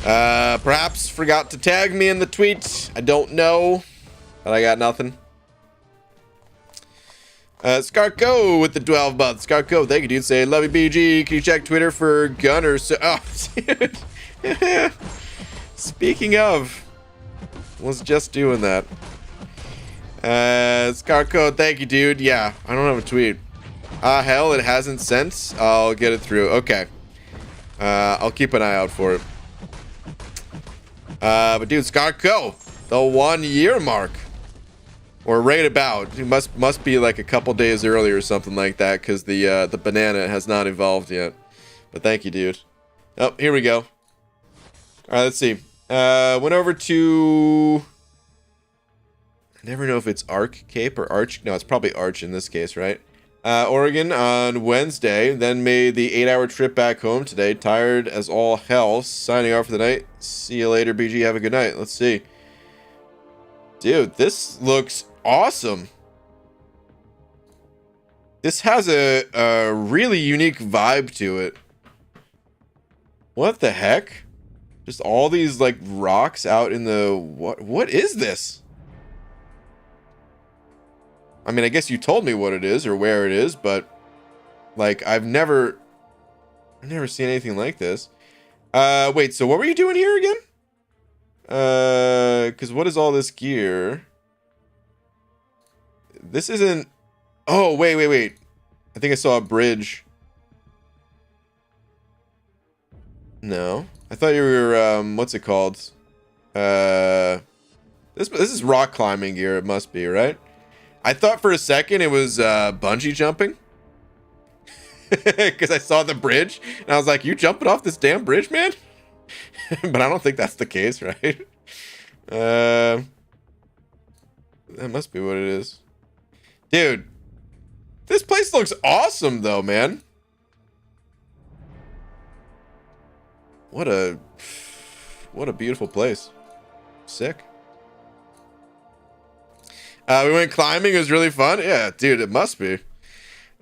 Perhaps forgot to tag me in the tweet. I don't know. But I got nothing. Scarco with the 12 months. Scarco, thank you, dude. Say, love you, BG. Can you check Twitter for Gunner? So, oh, dude. Speaking of, was just doing that. Scarco, thank you, dude. Yeah, I don't have a tweet. Hell, it hasn't sent. I'll get it through. Okay. I'll keep an eye out for it. But dude, Scarco, the 1 year mark. Or right about. It must be like a couple days early or something like that, because the banana has not evolved yet. But thank you, dude. Oh, here we go. Alright, let's see. Went over to... I never know if it's Arc Cape or Arch. No, it's probably Arch in this case, right? Oregon on Wednesday. Then made the 8-hour trip back home today. Tired as all hell. Signing off for the night. See you later, BG. Have a good night. Let's see. Dude, this looks awesome. This has a really unique vibe to it. What the heck? Just all these, like, rocks out in the... What is this? I mean, I guess you told me what it is or where it is, but... Like, I've never seen anything like this. Wait, so what were you doing here again? Because what is all this gear? This isn't... Oh, wait. I think I saw a bridge. No. I thought you were, what's it called? This is rock climbing gear, it must be, right? I thought for a second it was, bungee jumping. Because I saw the bridge, and I was like, you jumping off this damn bridge, man? But I don't think that's the case, right? That must be what it is. Dude, this place looks awesome, though, man. What a beautiful place. Sick. We went climbing. It was really fun. Yeah, dude, it must be.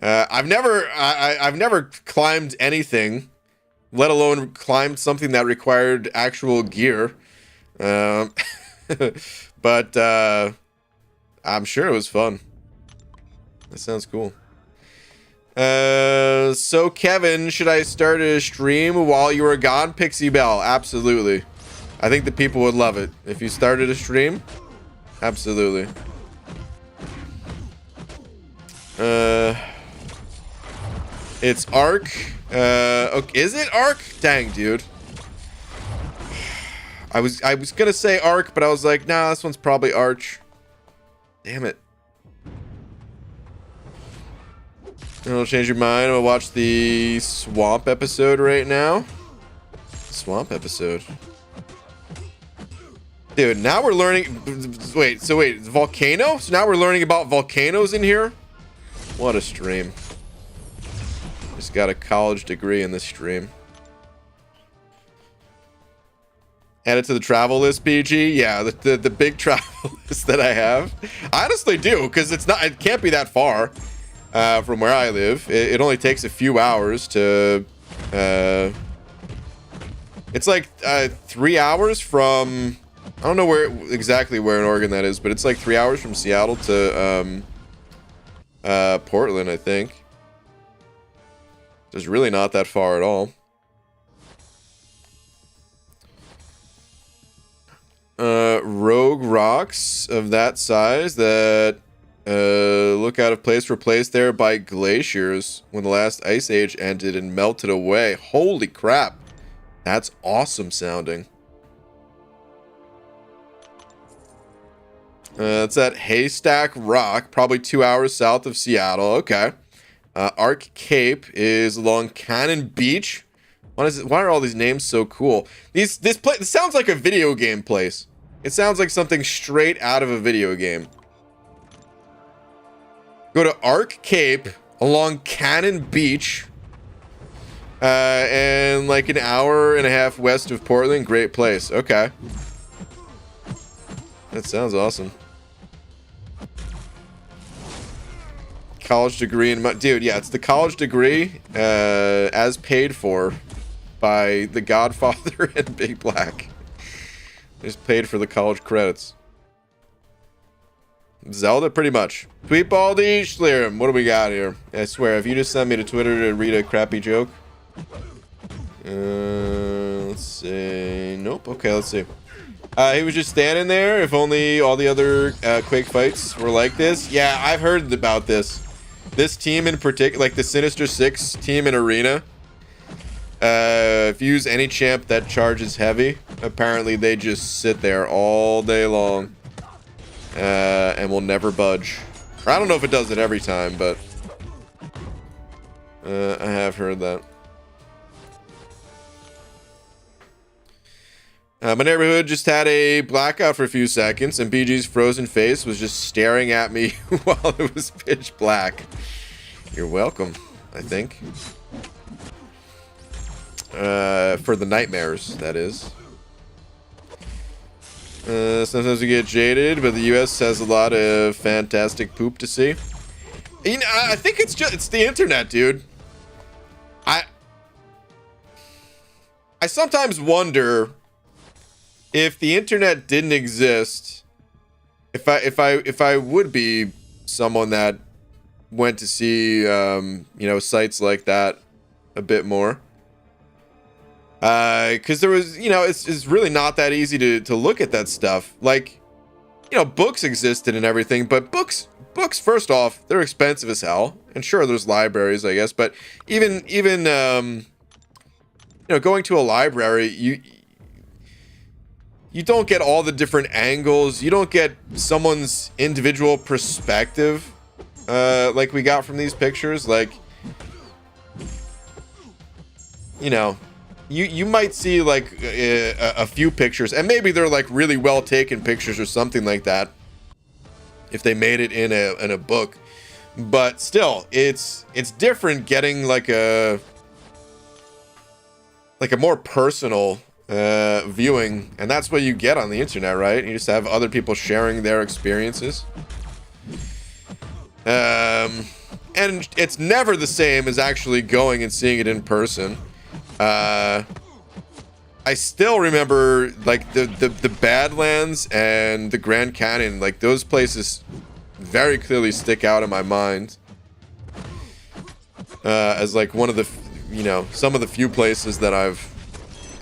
I've never climbed anything, let alone climbed something that required actual gear. But I'm sure it was fun. That sounds cool. So Kevin, should I start a stream while you were gone? Pixie Bell, absolutely. I think the people would love it if you started a stream. Absolutely. It's Arc. Okay, is it Arc? Dang, dude. I was gonna say Arc, but I was like, nah, this one's probably Arch. Damn it. I'll change your mind. I'll watch the Swamp episode right now. Swamp episode. Dude, now we're learning... Wait, volcano? So now we're learning about volcanoes in here? What a stream. Just got a college degree in this stream. Add it to the travel list, PG. Yeah, the big travel list that I have. I honestly do, because it can't be that far from where I live. It only takes a few hours to... it's like 3 hours from... I don't know exactly where in Oregon that is, but it's like 3 hours from Seattle to Portland, I think. It's really not that far at all. Rogue rocks of that size that look out of place, replaced there by glaciers when the last ice age ended and melted away. Holy crap. That's awesome sounding. It's at Haystack Rock, probably 2 hours south of Seattle. Okay. Arc Cape is along Cannon Beach. Why are all these names so cool? This sounds like a video game place. It sounds like something straight out of a video game. Go to Arc Cape along Cannon Beach. And like an hour and a half west of Portland. Great place. Okay. That sounds awesome. College degree in... Dude, yeah, it's the college degree as paid for by The Godfather and Big Black. Just paid for the college credits. Zelda, pretty much. Tweetbaldy, Schlerim, what do we got here? I swear, if you just sent me to Twitter to read a crappy joke... let's see... Nope, okay, let's see. He was just standing there. If only all the other Quake fights were like this. Yeah, I've heard about this. This team in particular, like the Sinister Six team in Arena. If you use any champ that charges heavy, apparently they just sit there all day long. And will never budge. Or I don't know if it does it every time, but... I have heard that. My neighborhood just had a blackout for a few seconds, and BG's frozen face was just staring at me while it was pitch black. You're welcome, I think. For the nightmares, that is. Sometimes we get jaded, but the US has a lot of fantastic poop to see. You know, I think it's the internet, dude. I sometimes wonder... if the internet didn't exist, if I would be someone that went to see you know, sites like that a bit more, because there was, you know, it's really not that easy to look at that stuff. Like, you know, books existed and everything, but books first off, they're expensive as hell. And sure, there's libraries, I guess, but even you know, going to a library, you don't get all the different angles. You don't get someone's individual perspective like we got from these pictures. Like, you know, you might see like a few pictures, and maybe they're like really well taken pictures or something like that if they made it in a book. But still, it's different getting like a more personal viewing, and that's what you get on the internet, right? You just have other people sharing their experiences, and it's never the same as actually going and seeing it in person. I still remember like the Badlands and the Grand Canyon, like those places very clearly stick out in my mind as like one of the, you know, some of the few places that I've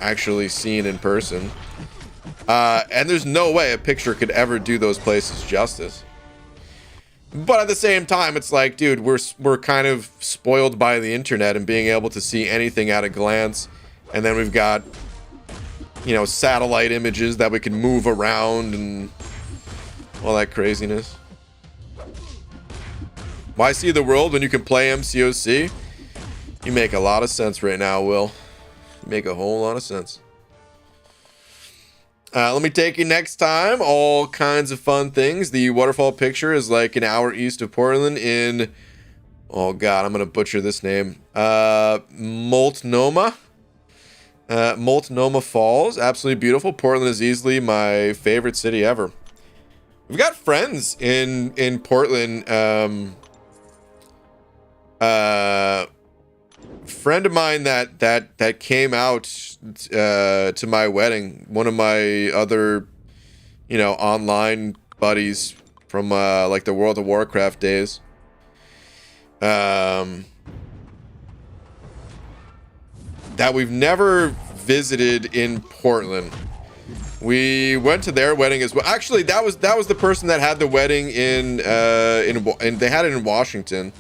actually seen in person. And there's no way a picture could ever do those places justice. But at the same time, it's like, dude, we're kind of spoiled by the internet and being able to see anything at a glance. And then we've got, you know, satellite images that we can move around and all that craziness. Why see the world when you can play MCOC? You make a lot of sense right now, Will. You make a whole lot of sense. Let me take you next time. All kinds of fun things. The waterfall picture is like an hour east of Portland in... Oh, God, I'm going to butcher this name. Multnomah. Multnomah Falls. Absolutely beautiful. Portland is easily my favorite city ever. We've got friends in Portland. Friend of mine that came out to my wedding. One of my other, you know, online buddies from like the World of Warcraft days. That we've never visited in Portland. We went to their wedding as well. Actually, that was the person that had the wedding in they had it in Washington.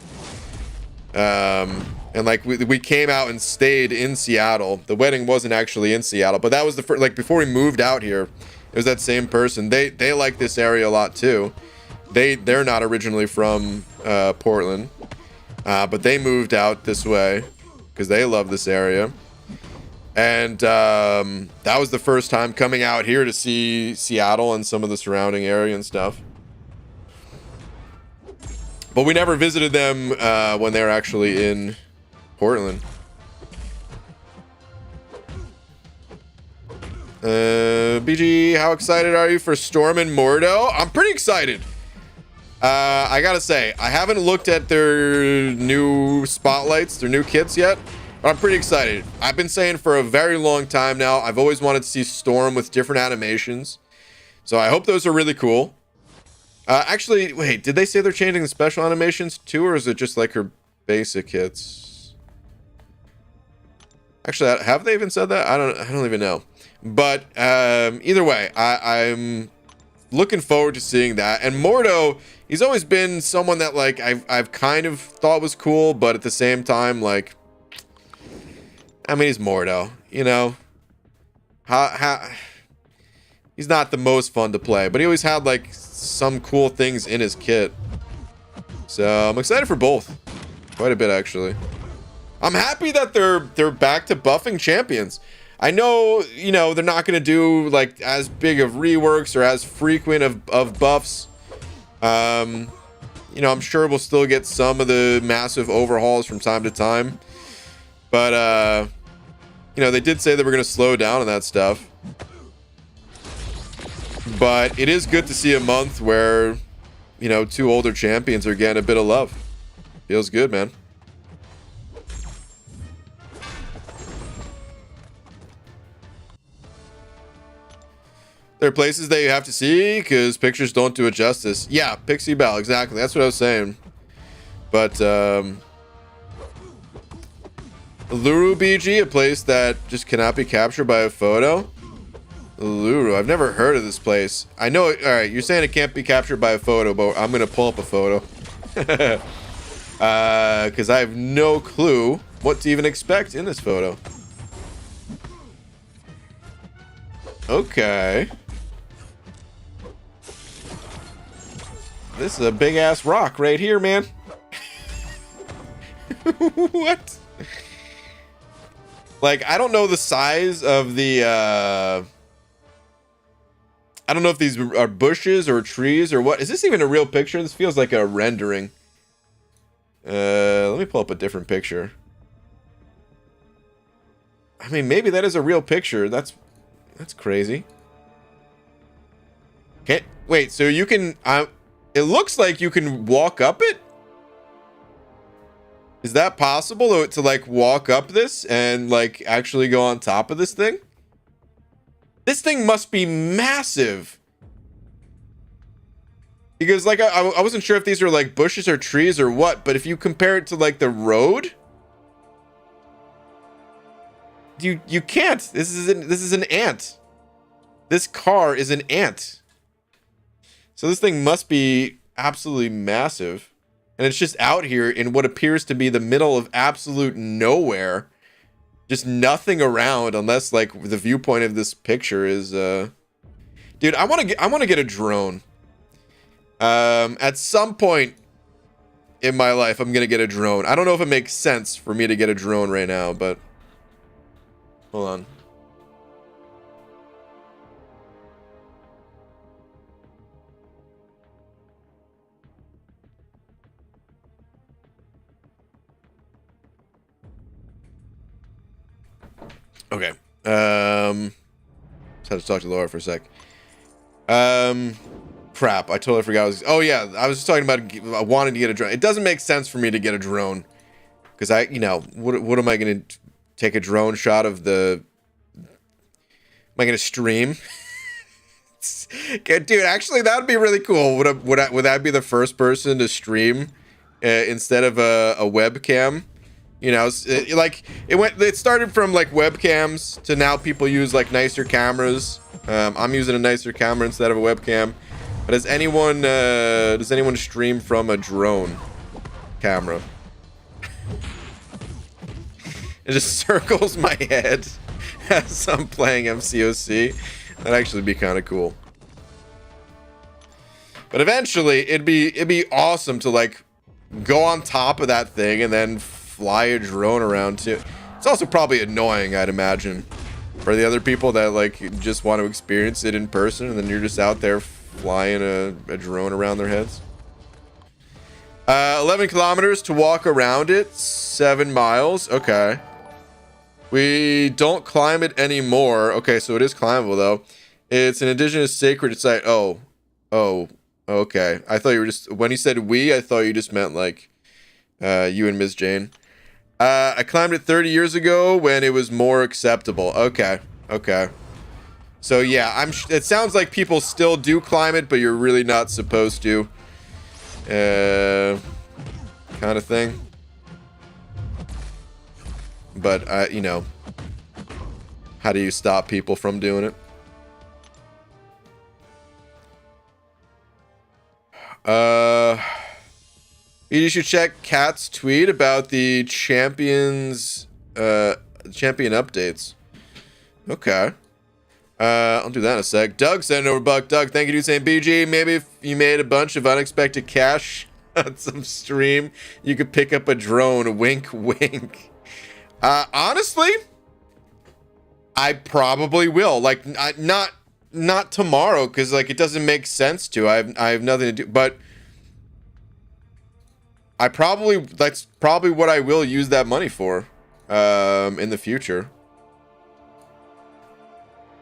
And like we came out and stayed in Seattle. The wedding wasn't actually in Seattle, but that was the first, like before we moved out here, it was that same person. They like this area a lot too. They're not originally from Portland, but they moved out this way because they love this area. And that was the first time coming out here to see Seattle and some of the surrounding area and stuff. But we never visited them when they were actually in Portland. BG, how excited are you for Storm and Mordo? I'm pretty excited. I gotta say, I haven't looked at their new spotlights, their new kits yet, but I'm pretty excited. I've been saying for a very long time now, I've always wanted to see Storm with different animations. So I hope those are really cool. Actually, wait, did they say they're changing the special animations too, or is it just like her basic hits? Actually, have they even said that? I don't even know. But either way, I'm looking forward to seeing that. And Mordo, he's always been someone that like I've kind of thought was cool, but at the same time, like, I mean, he's Mordo, you know. He's not the most fun to play, but he always had like some cool things in his kit. So I'm excited for both, quite a bit actually. I'm happy that they're back to buffing champions. I know, you know, they're not going to do like as big of reworks or as frequent of buffs. You know, I'm sure we'll still get some of the massive overhauls from time to time. But, you know, they did say they were going to slow down on that stuff. But it is good to see a month where, you know, two older champions are getting a bit of love. Feels good, man. There are places that you have to see because pictures don't do it justice. Yeah, Pixie Bell, exactly. That's what I was saying. But Luru BG, a place that just cannot be captured by a photo. Luru, I've never heard of this place. I know, all right, you're saying it can't be captured by a photo, but I'm going to pull up a photo. Because I have no clue what to even expect in this photo. Okay. This is a big ass rock right here, man. What? Like, I don't know the size of the, I don't know if these are bushes or trees or what. Is this even a real picture? This feels like a rendering. Let me pull up a different picture. I mean, maybe that is a real picture. That's crazy. Okay, wait, so you can, it looks like you can walk up it? Is that possible to like walk up this and like actually go on top of this thing? This thing must be massive. Because like I wasn't sure if these are like bushes or trees or what, but if you compare it to like the road, you can't. This is an ant. This car is an ant. So this thing must be absolutely massive. And it's just out here in what appears to be the middle of absolute nowhere. Just nothing around unless like the viewpoint of this picture is dude, I want to get a drone. At some point in my life I'm going to get a drone. I don't know if it makes sense for me to get a drone right now, but hold on. Okay. Just had to talk to Laura for a sec. Crap. I totally forgot. Oh yeah, I was just talking about wanting to get a drone. It doesn't make sense for me to get a drone because what am I going to take a drone shot of the? Am I going to stream? Dude, actually, that would be really cool. Would that be the first person to stream instead of a webcam? You know, it started from like webcams to now people use like nicer cameras. I'm using a nicer camera instead of a webcam. But does anyone stream from a drone camera? It just circles my head as I'm playing MCOC. That'd actually be kind of cool. But eventually, it'd be awesome to like go on top of that thing and then fly a drone around too. It's also probably annoying, I'd imagine, for the other people that like just want to experience it in person, and then you're just out there flying a drone around their heads. 11 kilometers to walk around it. 7 miles. Okay. We don't climb it anymore. Okay, so it is climbable though. It's an indigenous sacred site. Oh, okay. I thought you were just, when you said we, I thought you just meant like you and Ms. Jane. I climbed it 30 years ago when it was more acceptable. Okay. So yeah, it sounds like people still do climb it, but you're really not supposed to. Kind of thing. But how do you stop people from doing it? You should check Kat's tweet about the champion updates. Okay. I'll do that in a sec. Doug sent over buck. Doug, thank you, dude, saying BG. Maybe if you made a bunch of unexpected cash on some stream, you could pick up a drone. Wink, wink. Honestly, I probably will. Like, not tomorrow, because like it doesn't make sense to. I have nothing to do. But that's probably what I will use that money for in the future.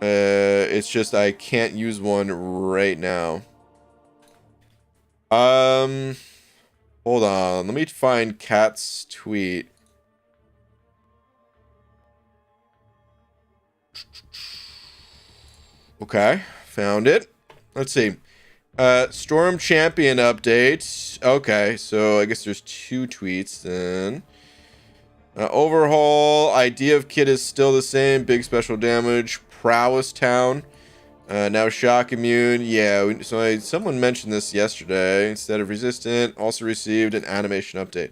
It's just I can't use one right now. Hold on. Let me find Kat's tweet. Okay, found it. Let's see. Storm Champion update. Okay, so I guess there's 2 tweets then. Overhaul. Idea of kit is still the same. Big special damage. Prowess Town. Now shock immune. Yeah, someone mentioned this yesterday. Instead of resistant, also received an animation update.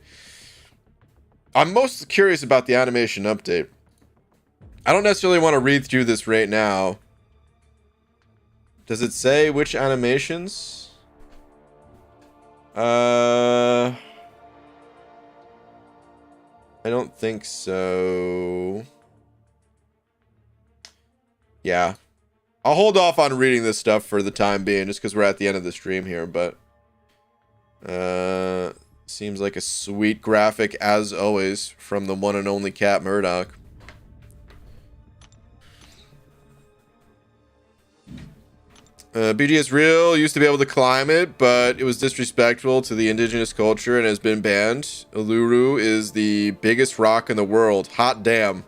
I'm most curious about the animation update. I don't necessarily want to read through this right now. Does it say which animations? I don't think so. Yeah. I'll hold off on reading this stuff for the time being, just because we're at the end of the stream here, but seems like a sweet graphic, as always, from the one and only Cat Murdoch. BGS Real used to be able to climb it, but it was disrespectful to the indigenous culture and has been banned. Uluru is the biggest rock in the world. Hot damn.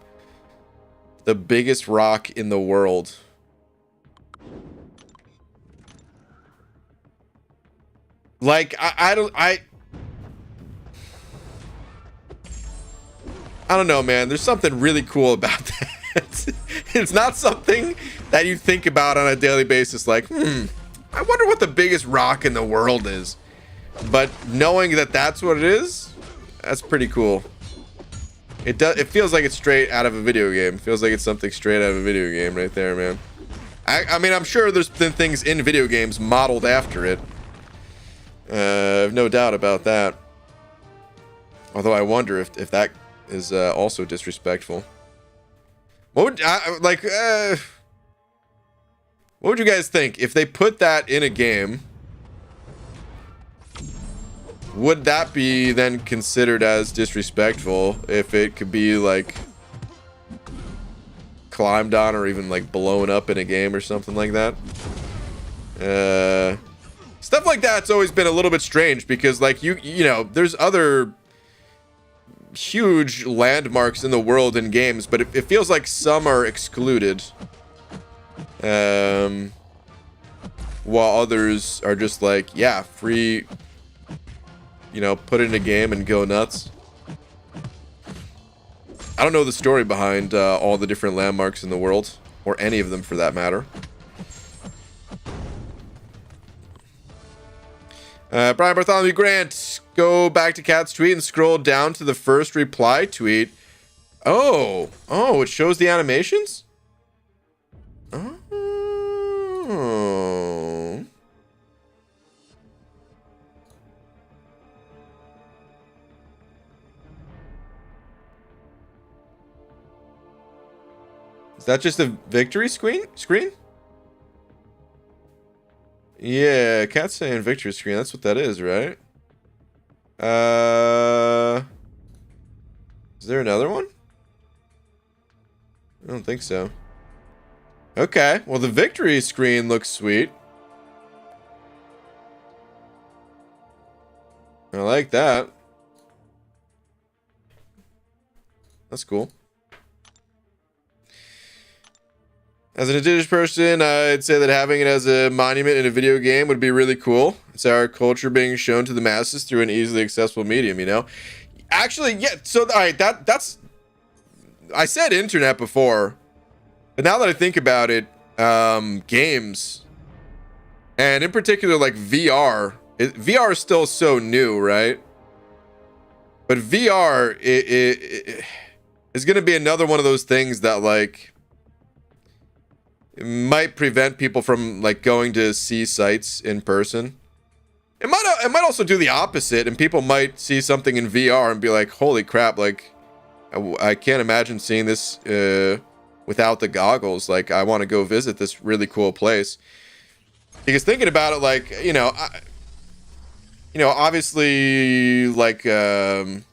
The biggest rock in the world. Like, I don't know, man. There's something really cool about that. It's not something that you think about on a daily basis, like, I wonder what the biggest rock in the world is. But knowing that that's what it is, that's pretty cool. It feels like it's straight out of a video game. It feels like it's something straight out of a video game right there, man. I mean, I'm sure there's been things in video games modeled after it. No doubt about that. Although I wonder if that is also disrespectful. What would what would you guys think if they put that in a game? Would that be then considered as disrespectful if it could be like climbed on or even like blown up in a game or something like that? Stuff like that's always been a little bit strange because like you know, there's other huge landmarks in the world in games, but it feels like some are excluded. While others are just like, yeah, free, you know, put it in a game and go nuts. I don't know the story behind all the different landmarks in the world, or any of them for that matter. Brian Bartholomew Grant, go back to Kat's tweet and scroll down to the first reply tweet. Oh, it shows the animations? Oh. Is that just a victory screen? Yeah, Cat's saying victory screen. That's what that is, right? Is there another one? I don't think so. Okay, well the victory screen looks sweet. I like that. That's cool. As an indigenous person, I'd say that having it as a monument in a video game would be really cool. It's our culture being shown to the masses through an easily accessible medium, you know? Actually, yeah, so, all right, that's... I said internet before, but now that I think about it, games, and in particular, like, VR, VR is still so new, right? But VR, it is going to be another one of those things that, like... It might prevent people from like going to see sites in person. It might also do the opposite, and people might see something in VR and be like, "Holy crap! Like, I can't imagine seeing this without the goggles. Like, I want to go visit this really cool place." Because thinking about it, like obviously, like and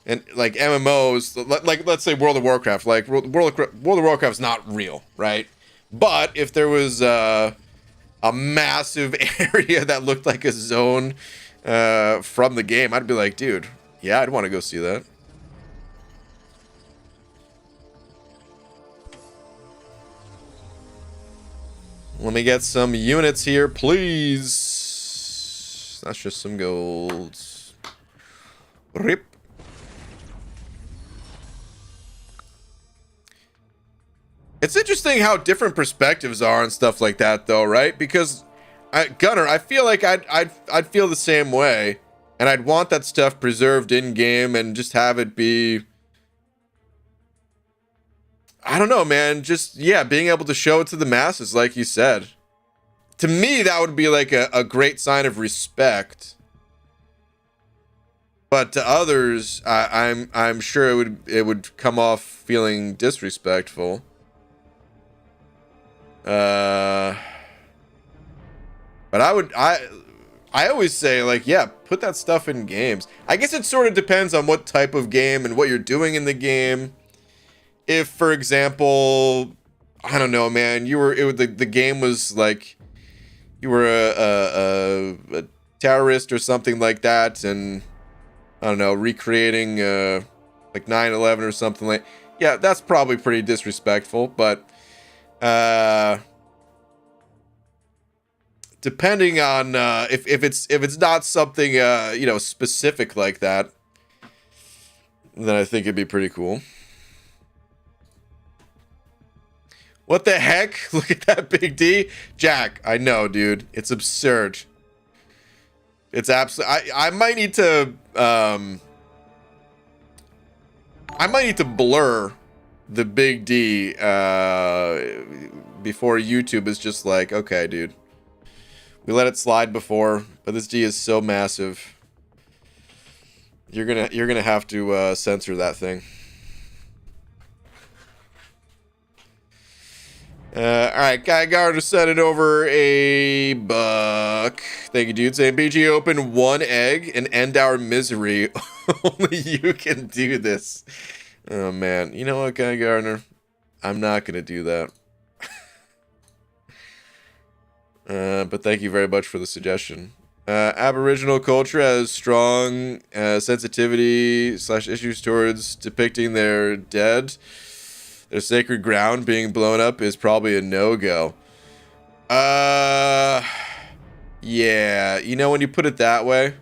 like MMOs, like let's say World of Warcraft. Like World of Warcraft is not real, right? But if there was a massive area that looked like a zone from the game, I'd be like, dude, yeah, I'd want to go see that. Let me get some units here, please. That's just some gold. Rip. It's interesting how different perspectives are and stuff like that, though, right? Because, Gunner, I feel like I'd feel the same way, and I'd want that stuff preserved in game and just have it be. I don't know, man. Just being able to show it to the masses, like you said. To me, that would be like a great sign of respect. But to others, I'm sure it would come off feeling disrespectful. But I always say, like, yeah, put that stuff in games. I guess it sort of depends on what type of game and what you're doing in the game. If, for example, I don't know, man, the game was like you were a terrorist or something like that, and I don't know, recreating like 9/11 or something like, yeah, that's probably pretty disrespectful, but depending on if it's not something specific like that, then I think it'd be pretty cool. What the heck? Look at that big D. Jack, I know, dude. It's absurd. It's absolutely... I might need to... I might need to blur the big D before YouTube is just like, okay, dude. We let it slide before, but this D is so massive. You're gonna have to censor that thing. All right, Guy Gardner sent it over a buck. Thank you, dude. Saying BG open one egg and end our misery. Only you can do this. Oh man, you know what, Guy Gardner? I'm not gonna do that. But thank you very much for the suggestion. Aboriginal culture has strong sensitivity / issues towards depicting their dead. Their sacred ground being blown up is probably a no-go. Yeah, you know, when you put it that way,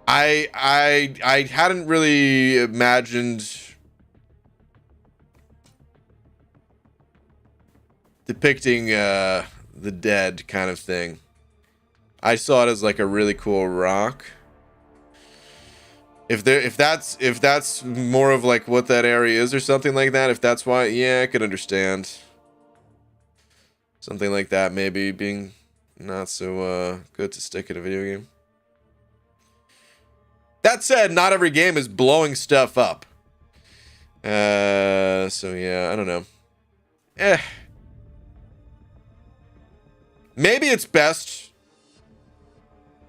I hadn't really imagined depicting the dead kind of thing. I saw it as like a really cool rock. If that's more of like what that area is or something like that, if that's why, yeah, I could understand. Something like that maybe being not so good to stick in a video game. That said, not every game is blowing stuff up. So yeah, I don't know. Maybe it's best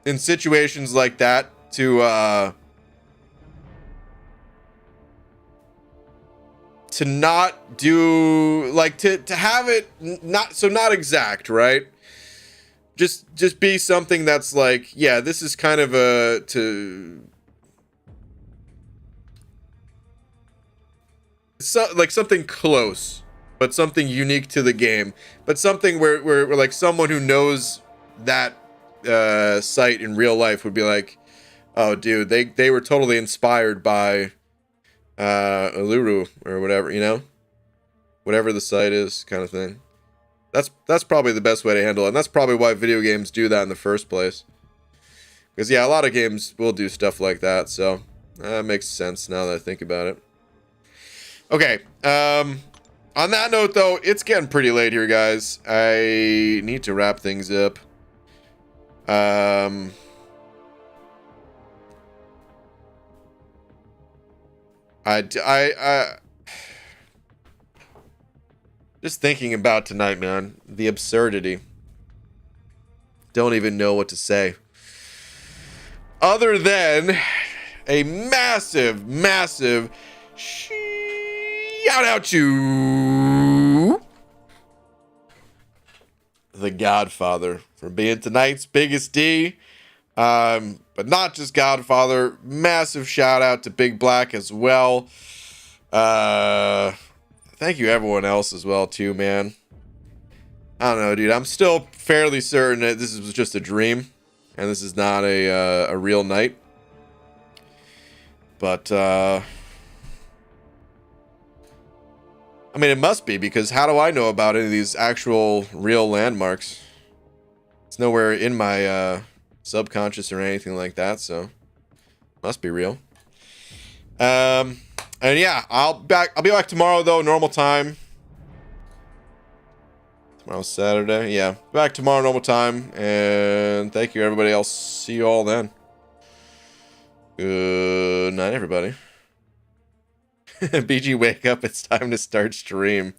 in situations like that to not do, like, to have it not exact, right? Just be something that's like, yeah, this is kind of like something close, but something unique to the game, but something where like someone who knows that site in real life would be like, oh dude, they were totally inspired by Uluru or whatever, you know, whatever the site is, kind of thing. That's probably the best way to handle it, and that's probably why video games do that in the first place. Because yeah, a lot of games will do stuff like that, so that makes sense now that I think about it. Okay, on that note though, it's getting pretty late here, guys. I need to wrap things up. I just thinking about tonight, man, the absurdity. Don't even know what to say. Other than a massive shout out to the Godfather for being tonight's biggest D. But not just Godfather. Massive shout out to Big Black as well. Thank you everyone else as well too, man. I don't know, dude. I'm still fairly certain that this was just a dream, and this is not a real night. But I mean, it must be, because how do I know about any of these actual real landmarks? It's nowhere in my subconscious or anything like that, so must be real. And yeah, I'll be back tomorrow though, normal time. Tomorrow's Saturday. Yeah, back tomorrow, normal time. And thank you everybody. I'll see you all then. Good night, everybody. BG, wake up, it's time to start stream.